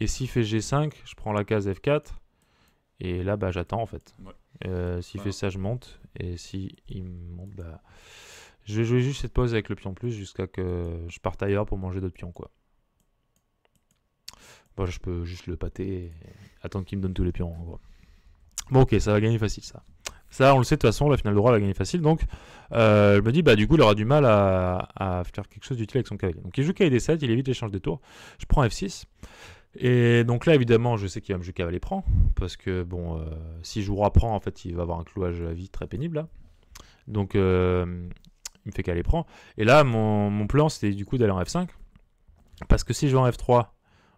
Et s'il fait G5, je prends la case F4. Et là, bah, j'attends en fait. S'il fait ça, je monte. Et s'il monte, bah. Je vais jouer juste cette pause avec le pion plus jusqu'à que je parte ailleurs pour manger d'autres pions, quoi. Bon, je peux juste le pâter et attendre qu'il me donne tous les pions, en gros. Bon, ok, ça va gagner facile, ça. Ça, on le sait de toute façon, la finale de roi va gagner facile. Donc, je me dis, bah, du coup, il aura du mal à faire quelque chose d'utile avec son cavalier. Donc, il joue cavalier D7, il évite l'échange des tours. Je prends F6. Et donc là, évidemment, je sais qu'il va me jouer cavalier prend. Parce que, bon, si je joue roi prend, en fait, il va avoir un clouage à vie très pénible, là. Donc, il me fait cavalier prend. Et là, mon plan, c'était du coup d'aller en F5. Parce que si je vais en F3,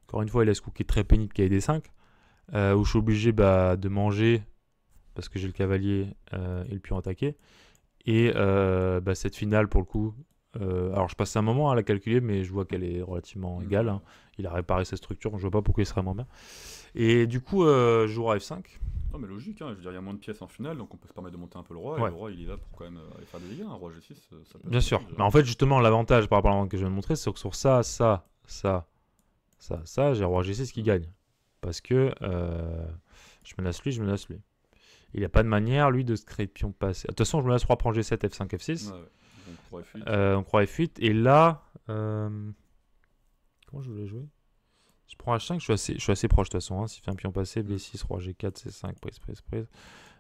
encore une fois, il a ce coup qui est très pénible, cavalier D5. Où je suis obligé de manger parce que j'ai le cavalier et le pion attaqué. Et cette finale, pour le coup, alors je passe un moment à la calculer, mais je vois qu'elle est relativement égale. Hein. Il a réparé sa structure, je vois pas pourquoi il serait moins bien. Et du coup, je joue à F5. Non mais logique, hein. Je veux dire, il y a moins de pièces en finale, donc on peut se permettre de monter un peu le roi, et le roi il est là pour quand même aller faire des dégâts, un roi G6, ça peut bien sûr, mais en fait justement l'avantage par rapport à la vente que je viens de montrer, c'est que sur ça, j'ai roi G6 qui gagne. Parce que je menace lui. Il n'y a pas de manière, lui, de se créer de pion passé. De toute façon, je menace roi prend G7, F5, F6. Ouais. Donc roi F8. Donc roi F8. Et là, comment je voulais jouer? Je prends H5, je suis assez proche de toute façon. Hein. S'il fait un pion passé, B6, roi G4, C5, prise.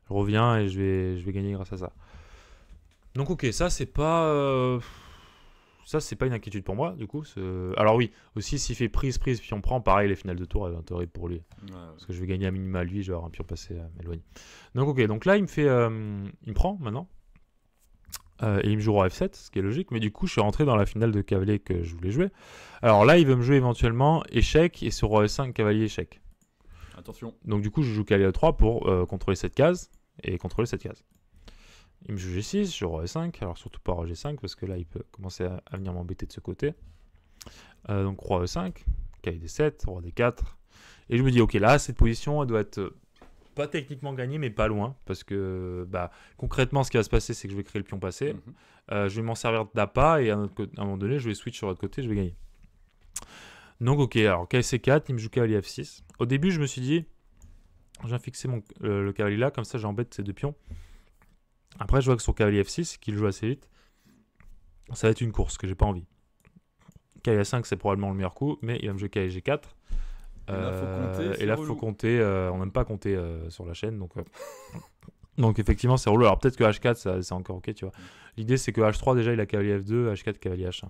Je reviens et je vais gagner grâce à ça. Donc ok, ça c'est pas... Ça, c'est pas une inquiétude pour moi, du coup. Alors oui, aussi, s'il fait prise, puis on prend, pareil, les finales de tour, elles vont être horribles pour lui. Parce que je vais gagner à minima lui, je vais avoir un pion passé à m'éloigner. Donc ok, donc là, il me prend, maintenant. Et il me joue roi F7, ce qui est logique. Mais du coup, je suis rentré dans la finale de cavalier que je voulais jouer. Alors là, il veut me jouer éventuellement échec, et sur roi E5, cavalier échec. Attention. Donc du coup, je joue cavalier E3 pour contrôler cette case, et contrôler cette case. Il me joue G6, je joue roi E5, alors surtout pas roi G5 parce que là il peut commencer à venir m'embêter de ce côté. Donc roi E5, cavalier D7, roi D4. Et je me dis ok, là cette position elle doit être pas techniquement gagnée mais pas loin parce que concrètement ce qui va se passer c'est que je vais créer le pion passé. Je vais m'en servir d'appât et à un moment donné je vais switch sur l'autre côté, je vais gagner. Donc ok, alors KC4, il me joue cavalier F6. Au début je me suis dit, je viens fixer le cavalier là, comme ça j'embête ces deux pions. Après, je vois que sur cavalier F6, qu'il joue assez vite, ça va être une course que j'ai pas envie. Cavalier A5, c'est probablement le meilleur coup, mais il va me jouer cavalier G4. Et là, il faut compter. On n'aime pas compter sur la chaîne, donc effectivement, c'est relou. Alors peut-être que H4, c'est encore ok, tu vois. L'idée, c'est que H3, déjà, il a cavalier F2, H4, cavalier H1.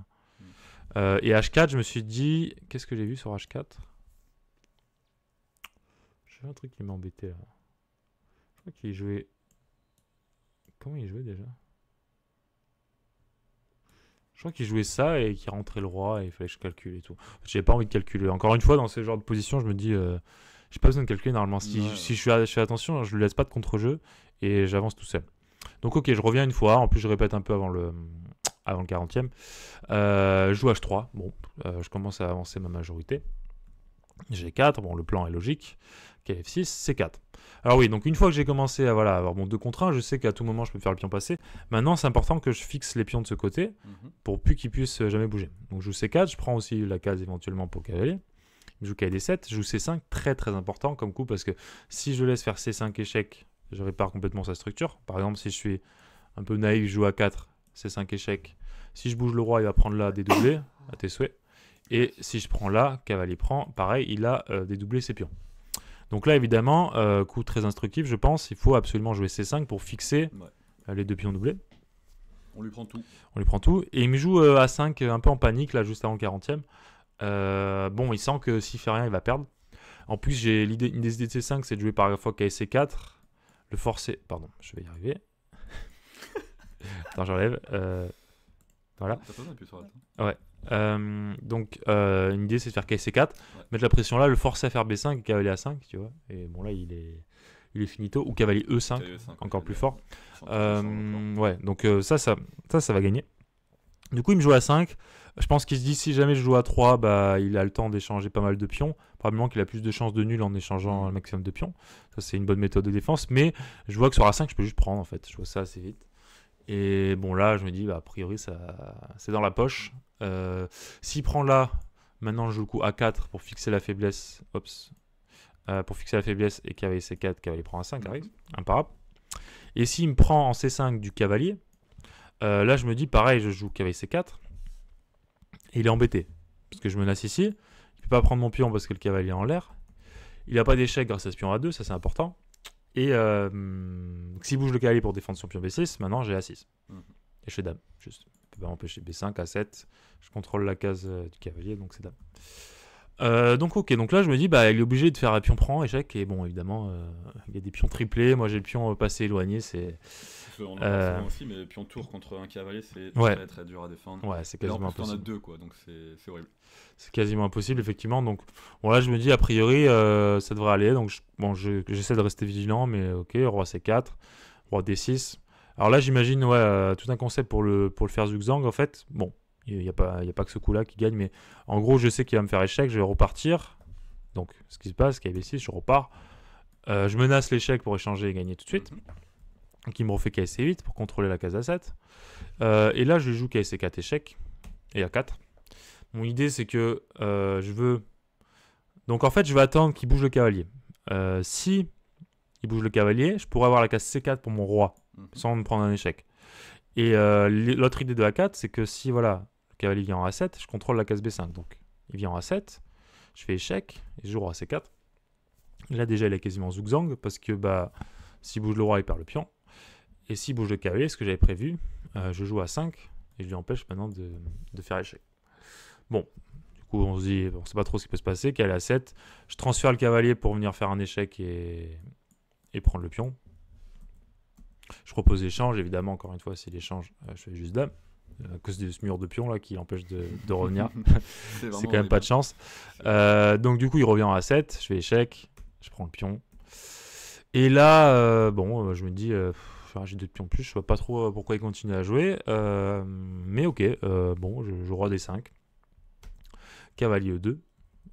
Et H4, je me suis dit, qu'est-ce que j'ai vu sur H4 ? J'ai un truc qui m'embêtait là. Je crois qu'il jouait. Comment il jouait déjà? Je crois qu'il jouait ça et qu'il rentrait le roi et il fallait que je calcule et tout. J'avais pas envie de calculer. Encore une fois, dans ce genre de position, je me dis, j'ai pas besoin de calculer normalement. Si je fais attention, je lui laisse pas de contre-jeu et j'avance tout seul. Donc ok, je reviens une fois. En plus, je répète un peu avant le 40e. Je joue H3. Bon, je commence à avancer ma majorité. G4, bon, le plan est logique. F6, C4. Alors oui, donc une fois que j'ai commencé à avoir mon 2 contre 1, je sais qu'à tout moment je peux faire le pion passer. Maintenant, c'est important que je fixe les pions de ce côté pour plus qu'ils puissent jamais bouger. Donc je joue C4, je prends aussi la case éventuellement pour le cavalier. Je joue KD7, je joue C5, très très important comme coup parce que si je laisse faire C5 échec, je répare complètement sa structure. Par exemple, si je suis un peu naïf, je joue A4, C5 échec. Si je bouge le roi, il va prendre là dédoublé, à tes souhaits. Et si je prends là, cavalier prend, pareil, il a dédoublé ses pions. Donc là, évidemment, coup très instructif, je pense, il faut absolument jouer C5 pour fixer les 2 pions doublés. On lui prend tout. On lui prend tout. Et il me joue A5 un peu en panique, là, juste avant le 40e. Bon, il sent que s'il fait rien, il va perdre. En plus, j'ai une des idées de C5, c'est de jouer par fois KC4. Le forcer... Pardon, je vais y arriver. Attends, j'enlève. Voilà. T'as pas appuyé sur la ouais. Donc, une idée, c'est de faire KC4, mettre la pression là, le forcer à faire B5 et cavalier A5, tu vois. Et bon, là, il est finito. Ou cavalier E5, encore plus fort. Ouais, donc ça va gagner. Du coup, il me joue A5. Je pense qu'il se dit, si jamais je joue A3, bah, il a le temps d'échanger pas mal de pions. Probablement qu'il a plus de chances de nul en échangeant un maximum de pions. Ça, c'est une bonne méthode de défense. Mais je vois que sur A5, je peux juste prendre, en fait. Je vois ça assez vite. Et bon, là, je me dis, bah, a priori, c'est dans la poche. S'il prend là, maintenant, je joue le coup A4 pour fixer la faiblesse. Pour fixer la faiblesse et cavalier C4, cavalier prend A5, arrive. Imparable. Et s'il me prend en C5 du cavalier, là, je me dis, pareil, je joue cavalier C4. Et il est embêté. Parce que je menace ici. Il ne peut pas prendre mon pion parce que le cavalier est en l'air. Il n'a pas d'échec grâce à ce pion A2, ça c'est important. Et s'il bouge le cavalier pour défendre son pion B6, maintenant j'ai A6. Et je fais dame. Juste. Je ne peux pas m'empêcher B5, A7. Je contrôle la case du cavalier, donc c'est dame. Donc ok, donc là je me dis, bah, il est obligé de faire un pion prend, échec. Et bon, évidemment, il y a des pions triplés. Moi j'ai le pion passé éloigné. C'est... On en parle souvent aussi, mais pion tour contre un cavalier, c'est très très dur à défendre. Ouais, c'est quasiment impossible. On a 2, quoi, donc c'est horrible. C'est quasiment impossible, effectivement. Donc bon, là je me dis, a priori, ça devrait aller. Donc j'essaie de rester vigilant, mais ok, roi C4, roi D6. Alors là j'imagine tout un concept pour le faire zugzang, en fait. Bon, il n'y a pas que ce coup-là qui gagne, mais en gros je sais qu'il va me faire échec, je vais repartir. Donc ce qui se passe, KB6, je repars. Je menace l'échec pour échanger et gagner tout de suite. Donc il me refait KC8 pour contrôler la case A7. Et là, je joue KC4 échec et A4. Mon idée, c'est que je veux... Donc en fait, je vais attendre qu'il bouge le cavalier. Si il bouge le cavalier, je pourrais avoir la case C4 pour mon roi, sans me prendre un échec. Et l'autre idée de A4, c'est que si le cavalier vient en A7, je contrôle la case B5. Donc il vient en A7, je fais échec, et je joue roi C4. Là déjà, il est quasiment zugzang, parce que s'il bouge le roi, il perd le pion. Et s'il bouge le cavalier, ce que j'avais prévu, je joue à 5 et je lui empêche maintenant de faire échec. Bon, du coup on se dit, on ne sait pas trop ce qui peut se passer, cavalier à 7, je transfère le cavalier pour venir faire un échec et prendre le pion. Je propose l'échange, évidemment, encore une fois, si l'échange, je fais juste dame, à cause de ce mur de pion là qui empêche de revenir. C'est quand même pas de chance. Donc du coup il revient en A7, je fais échec, je prends le pion. Et là, je me dis... j'ai 2 pions de plus, je vois pas trop pourquoi il continue à jouer. Mais ok, je joue roi D5. Cavalier E2.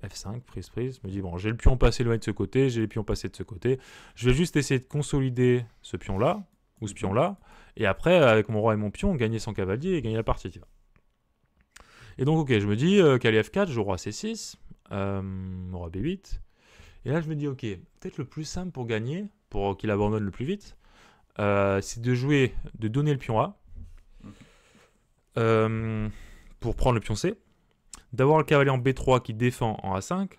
F5, prise. Je me dis, bon, j'ai le pion passé loin de ce côté, j'ai les pions passés de ce côté. Je vais juste essayer de consolider ce pion-là, ou ce pion-là. Et après, avec mon roi et mon pion, gagner son cavalier et gagner la partie. Et donc, ok, je me dis, cavalier F4, je joue roi C6, roi B8. Et là, je me dis, ok, peut-être le plus simple pour gagner, pour qu'il abandonne le plus vite, c'est de donner le pion A pour prendre le pion C, d'avoir le cavalier en B3 qui défend en A5,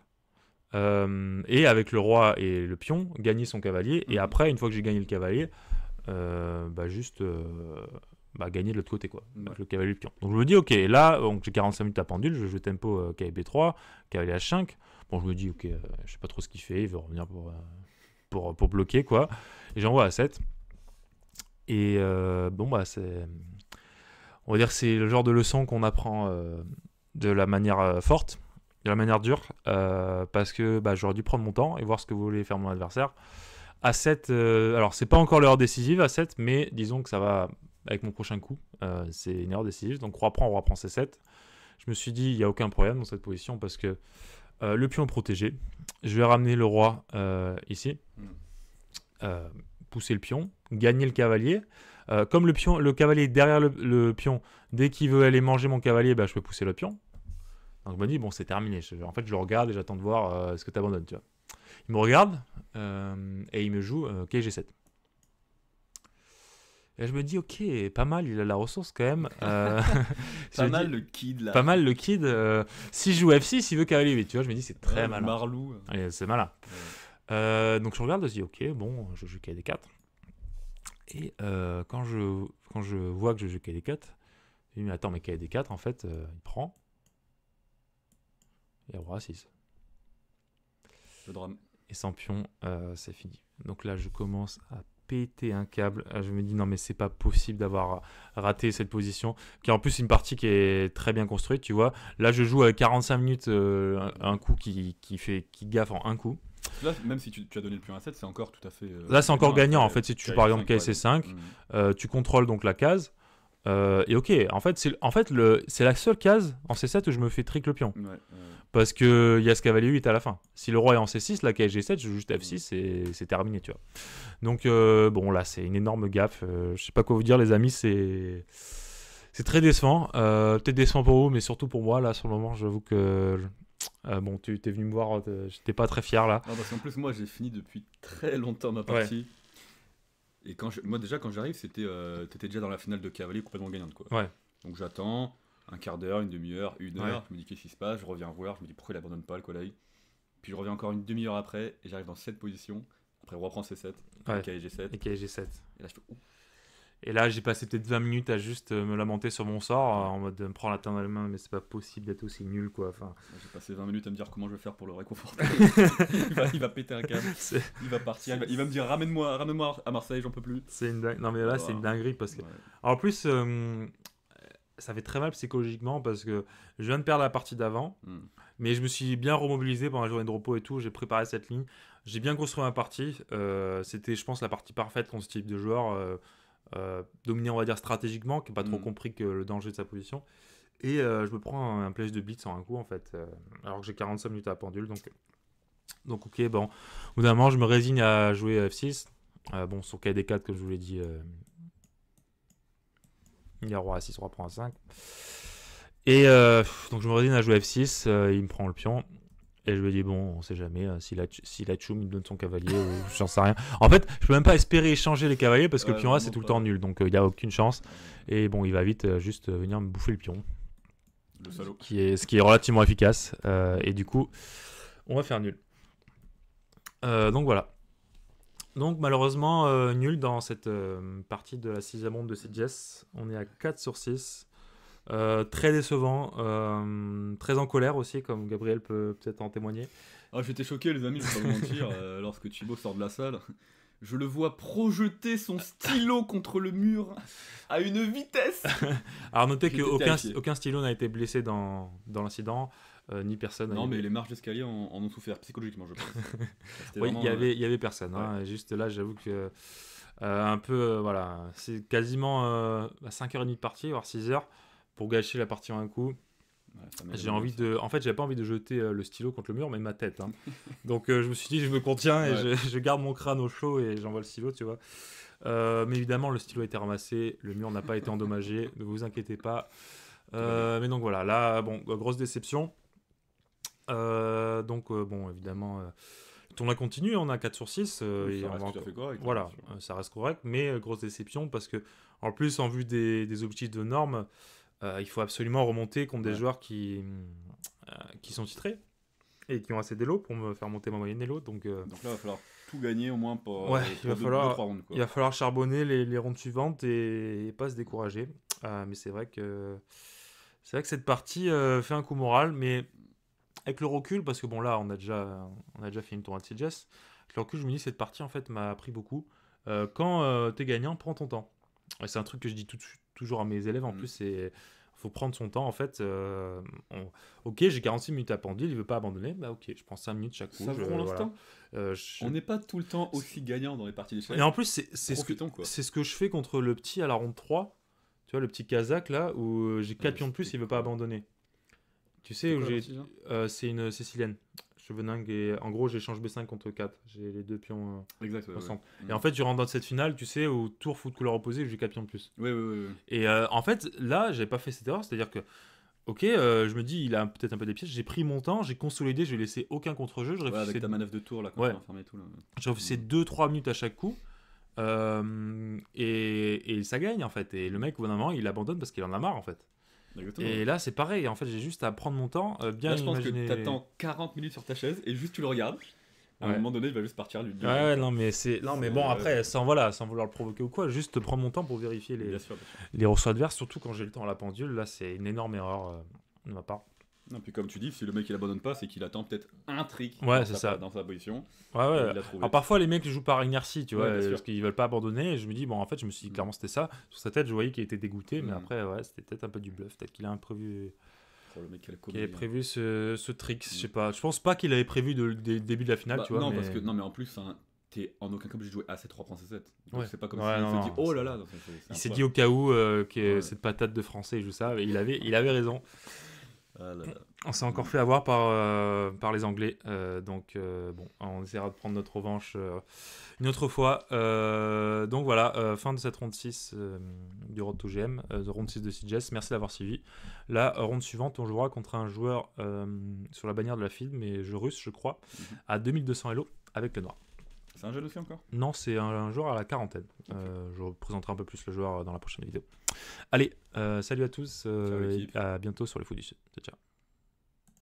et avec le roi et le pion, gagner son cavalier, et après, une fois que j'ai gagné le cavalier, gagner de l'autre côté, quoi, avec le cavalier et le pion. Donc je me dis, ok, là, j'ai 45 minutes à pendule, je joue tempo cavalier B3, cavalier H5, bon, je me dis, ok, je sais pas trop ce qu'il fait, il veut revenir pour bloquer, quoi, et j'envoie A7. Et c'est, on va dire, c'est le genre de leçon qu'on apprend de la manière forte, de la manière dure, parce que j'aurais dû prendre mon temps et voir ce que voulait faire mon adversaire. A7, alors c'est pas encore l'heure décisive A7, mais disons que ça va avec mon prochain coup, c'est une heure décisive. Donc roi prend C7. Je me suis dit, il n'y a aucun problème dans cette position parce que Le pion protégé. Je vais ramener le roi ici. Pousser le pion. Gagner le cavalier. Comme le cavalier est derrière le pion, dès qu'il veut aller manger mon cavalier, je peux pousser le pion. Donc je me dis, bon, c'est terminé. En fait, je le regarde et j'attends de voir est-ce que tu abandonnes. Tu vois. Il me regarde et il me joue OK, G7. Et je me dis, ok, pas mal, il a la ressource quand même. Pas mal le kid là. Pas mal le kid. Si je joue F6, il veut cavalier 8. Tu vois, je me dis, c'est très malin. Marlou. C'est malin. Donc je regarde, je dis, ok, bon, je joue KD4. Et quand je vois que je joue KD4, je dis, mais attends, mais KD4, en fait, il prend. Et roi 6. Le drame. Et sans pion, c'est fini. Donc là, je commence à péter un câble. Je me dis non mais c'est pas possible d'avoir raté cette position qui en plus une partie qui est très bien construite, tu vois. Là je joue à 45 minutes un coup qui gaffe en un coup. Là, même si tu as donné le pion à 7, c'est encore tout à fait là c'est encore gagnant en fait si tu joues par exemple KC5 tu contrôles donc la case et ok en fait c'est la seule case en C7 où je me fais trick le pion. Parce qu'il y a ce cavalier 8 à la fin. Si le roi est en C6, la case G7, je joue juste F6 et c'est terminé, tu vois. Donc, bon, là, c'est une énorme gaffe. Je sais pas quoi vous dire, les amis, c'est très décevant. Peut-être décevant pour vous, mais surtout pour moi, là, sur le moment, j'avoue que... bon, tu es venu me voir, j'étais pas très fier, là. Non, parce qu'en plus, moi, j'ai fini depuis très longtemps ma partie. Ouais. Et moi, déjà, quand j'arrive, t'étais déjà dans la finale de cavalier complètement gagnante, quoi. Ouais. Donc, j'attends... un quart d'heure, une demi-heure, une heure, je me dis qu'est-ce qui se passe, je reviens voir, je me dis pourquoi il abandonne pas le Kolai. Puis je reviens encore une demi-heure après et j'arrive dans cette position. Après, roi prend C7, G7. Et G7. Et là, je fais ouh. Et là, j'ai passé peut-être 20 minutes à juste me lamenter sur mon sort, en mode de me prendre la tête dans les mains, mais c'est pas possible d'être aussi nul, quoi. Enfin... J'ai passé 20 minutes à me dire comment je vais faire pour le réconforter. il va péter un câble, il va partir, il va me dire ramène-moi à Marseille, j'en peux plus. C'est une dingue... Non, mais là, c'est une dinguerie parce que. Ouais. Alors, en plus. Ça fait très mal psychologiquement parce que je viens de perdre la partie d'avant, mais je me suis bien remobilisé pendant la journée de repos et tout. J'ai préparé cette ligne, j'ai bien construit ma partie. C'était, je pense, la partie parfaite contre ce type de joueur, dominé, on va dire, stratégiquement, qui n'a pas trop compris que le danger de sa position. Et je me prends un piège de blitz en un coup, en fait, alors que j'ai 45 minutes à la pendule. Donc ok, bon, au bout d'un moment, je me résigne à jouer F6. Bon, sur KD4, comme je vous l'ai dit. Il y a roi A6, roi prend A5. Et donc je me résigne à jouer F6, il me prend le pion. Et je me dis, bon, on sait jamais, s'il a choum, il me donne son cavalier, j'en sais rien. En fait, je peux même pas espérer échanger les cavaliers parce que le pion A, c'est tout le temps nul. Donc il n'y a aucune chance. Et bon, il va vite juste venir me bouffer le pion. Le salaud. Ce qui est relativement efficace. Et du coup, on va faire nul. Donc voilà. Donc malheureusement, nul dans cette partie de la 6e ronde de CGS. On est à 4 sur 6. Très décevant, très en colère aussi, comme Gabriel peut peut-être en témoigner. Ah, j'étais choqué, les amis, je vais pas vous mentir, lorsque Thibaut sort de la salle. Je le vois projeter son stylo contre le mur à une vitesse. Alors notez qu'aucun stylo n'a été blessé dans l'incident. Ni personne. Non, mais les marches d'escalier en ont souffert psychologiquement, je pense. Oui, il y avait personne. Hein. Juste là, j'avoue que un peu, voilà, c'est quasiment à 5h30 de partie, voire 6h, pour gâcher la partie en un coup. Ouais, en fait, j'avais pas envie de jeter le stylo contre le mur, mais ma tête. Hein. Donc, je me suis dit, je me contiens et je garde mon crâne au chaud et j'envoie le stylo, tu vois. Mais évidemment, le stylo a été ramassé, le mur n'a pas été endommagé, ne vous inquiétez pas. Mais donc voilà, là, bon, grosse déception. Bon, évidemment, le tournoi continue, on a 4 sur 6. Ça reste tout à fait correct. Voilà, ça reste correct, mais grosse déception parce que, en plus, en vue des objectifs de normes, il faut absolument remonter contre des joueurs qui sont titrés et qui ont assez d'élo pour me faire monter ma moyenne d'élo. Donc là, il va falloir tout gagner au moins pour il va falloir 2-3 rounds. Quoi. Il va falloir charbonner les rondes suivantes et pas se décourager. Mais c'est vrai que cette partie fait un coup moral, mais avec le recul, parce que bon là on a déjà fait une tournoi de CGS, avec le recul je me dis cette partie en fait m'a appris beaucoup. Quand t'es gagnant, prends ton temps. Et c'est un truc que je dis toujours à mes élèves en plus, c'est faut prendre son temps en fait. Ok, j'ai 46 minutes à pendule, il veut pas abandonner, bah ok, je prends 5 minutes chaque coup. L'instant. On n'est pas tout le temps aussi gagnant dans les parties d'échecs. Et en plus c'est ce que je fais contre le petit à la ronde 3, tu vois le petit Kazakh là où j'ai 4 pions de plus, il veut pas abandonner. Tu sais, c'est une Sicilienne. Cheveningue et en gros j'échange B5 contre 4. J'ai les 2 pions exact, au centre. Et en fait, je rentre dans cette finale, tu sais, au tour foot couleur opposée, j'ai 4 pions de plus. Oui. Et en fait, là, j'avais pas fait cette erreur, c'est-à-dire que, ok, je me dis, il a peut-être un peu des pièges, j'ai pris mon temps, j'ai consolidé, je lui ai laissé aucun contre-jeu. Avec ta manœuvre de tour, là, quand tu fermé et tout. Là. Je réfléchissais 2-3 minutes à chaque coup. Et ça gagne, en fait. Et le mec, au bout d'un moment, il abandonne parce qu'il en a marre, en fait. Exactement. Et là, c'est pareil. En fait, j'ai juste à prendre mon temps, bien là, je pense imaginer... que t'attends 40 minutes sur ta chaise et juste tu le regardes. À un moment donné, il va juste partir. Non, mais bon, après, sans vouloir le provoquer ou quoi, juste prendre mon temps pour vérifier les ressorts adverses, surtout quand j'ai le temps à la pendule. Là, c'est une énorme erreur de ma part. Non, puis comme tu dis, si le mec il abandonne pas, c'est qu'il attend peut-être un trick dans sa position. Ouais. Alors parfois les mecs jouent par inertie, tu vois, parce qu'ils veulent pas abandonner. Et je me dis, bon, en fait, je me suis dit clairement c'était ça. Sur sa tête, je voyais qu'il était dégoûté, mais après, c'était peut-être un peu du bluff. Peut-être qu'il a imprévu. Le mec qu'il avait prévu ce trick, je sais pas. Je pense pas qu'il avait prévu dès le début de la finale, tu vois. Non, mais en plus, t'es en aucun cas obligé de jouer A7 3 prend C7. Donc c'est pas comme s'il se dit oh là là. Il s'est dit au cas où cette patate de français joue ça, et il avait raison. On s'est encore fait avoir par les Anglais, donc bon, on essaiera de prendre notre revanche une autre fois. Donc voilà, fin de cette ronde 6 du Road to GM, ronde 6 de CGS. Merci d'avoir suivi. La ronde suivante, on jouera contre un joueur sur la bannière de la FIDE, mais jeu russe, je crois, à 2200 Elo avec le noir. C'est un jeune aussi encore ? Non, c'est un joueur à la quarantaine. Okay. Je vous présenterai un peu plus le joueur dans la prochaine vidéo. Allez, salut à tous, à bientôt sur les Fous du Sud. Ciao.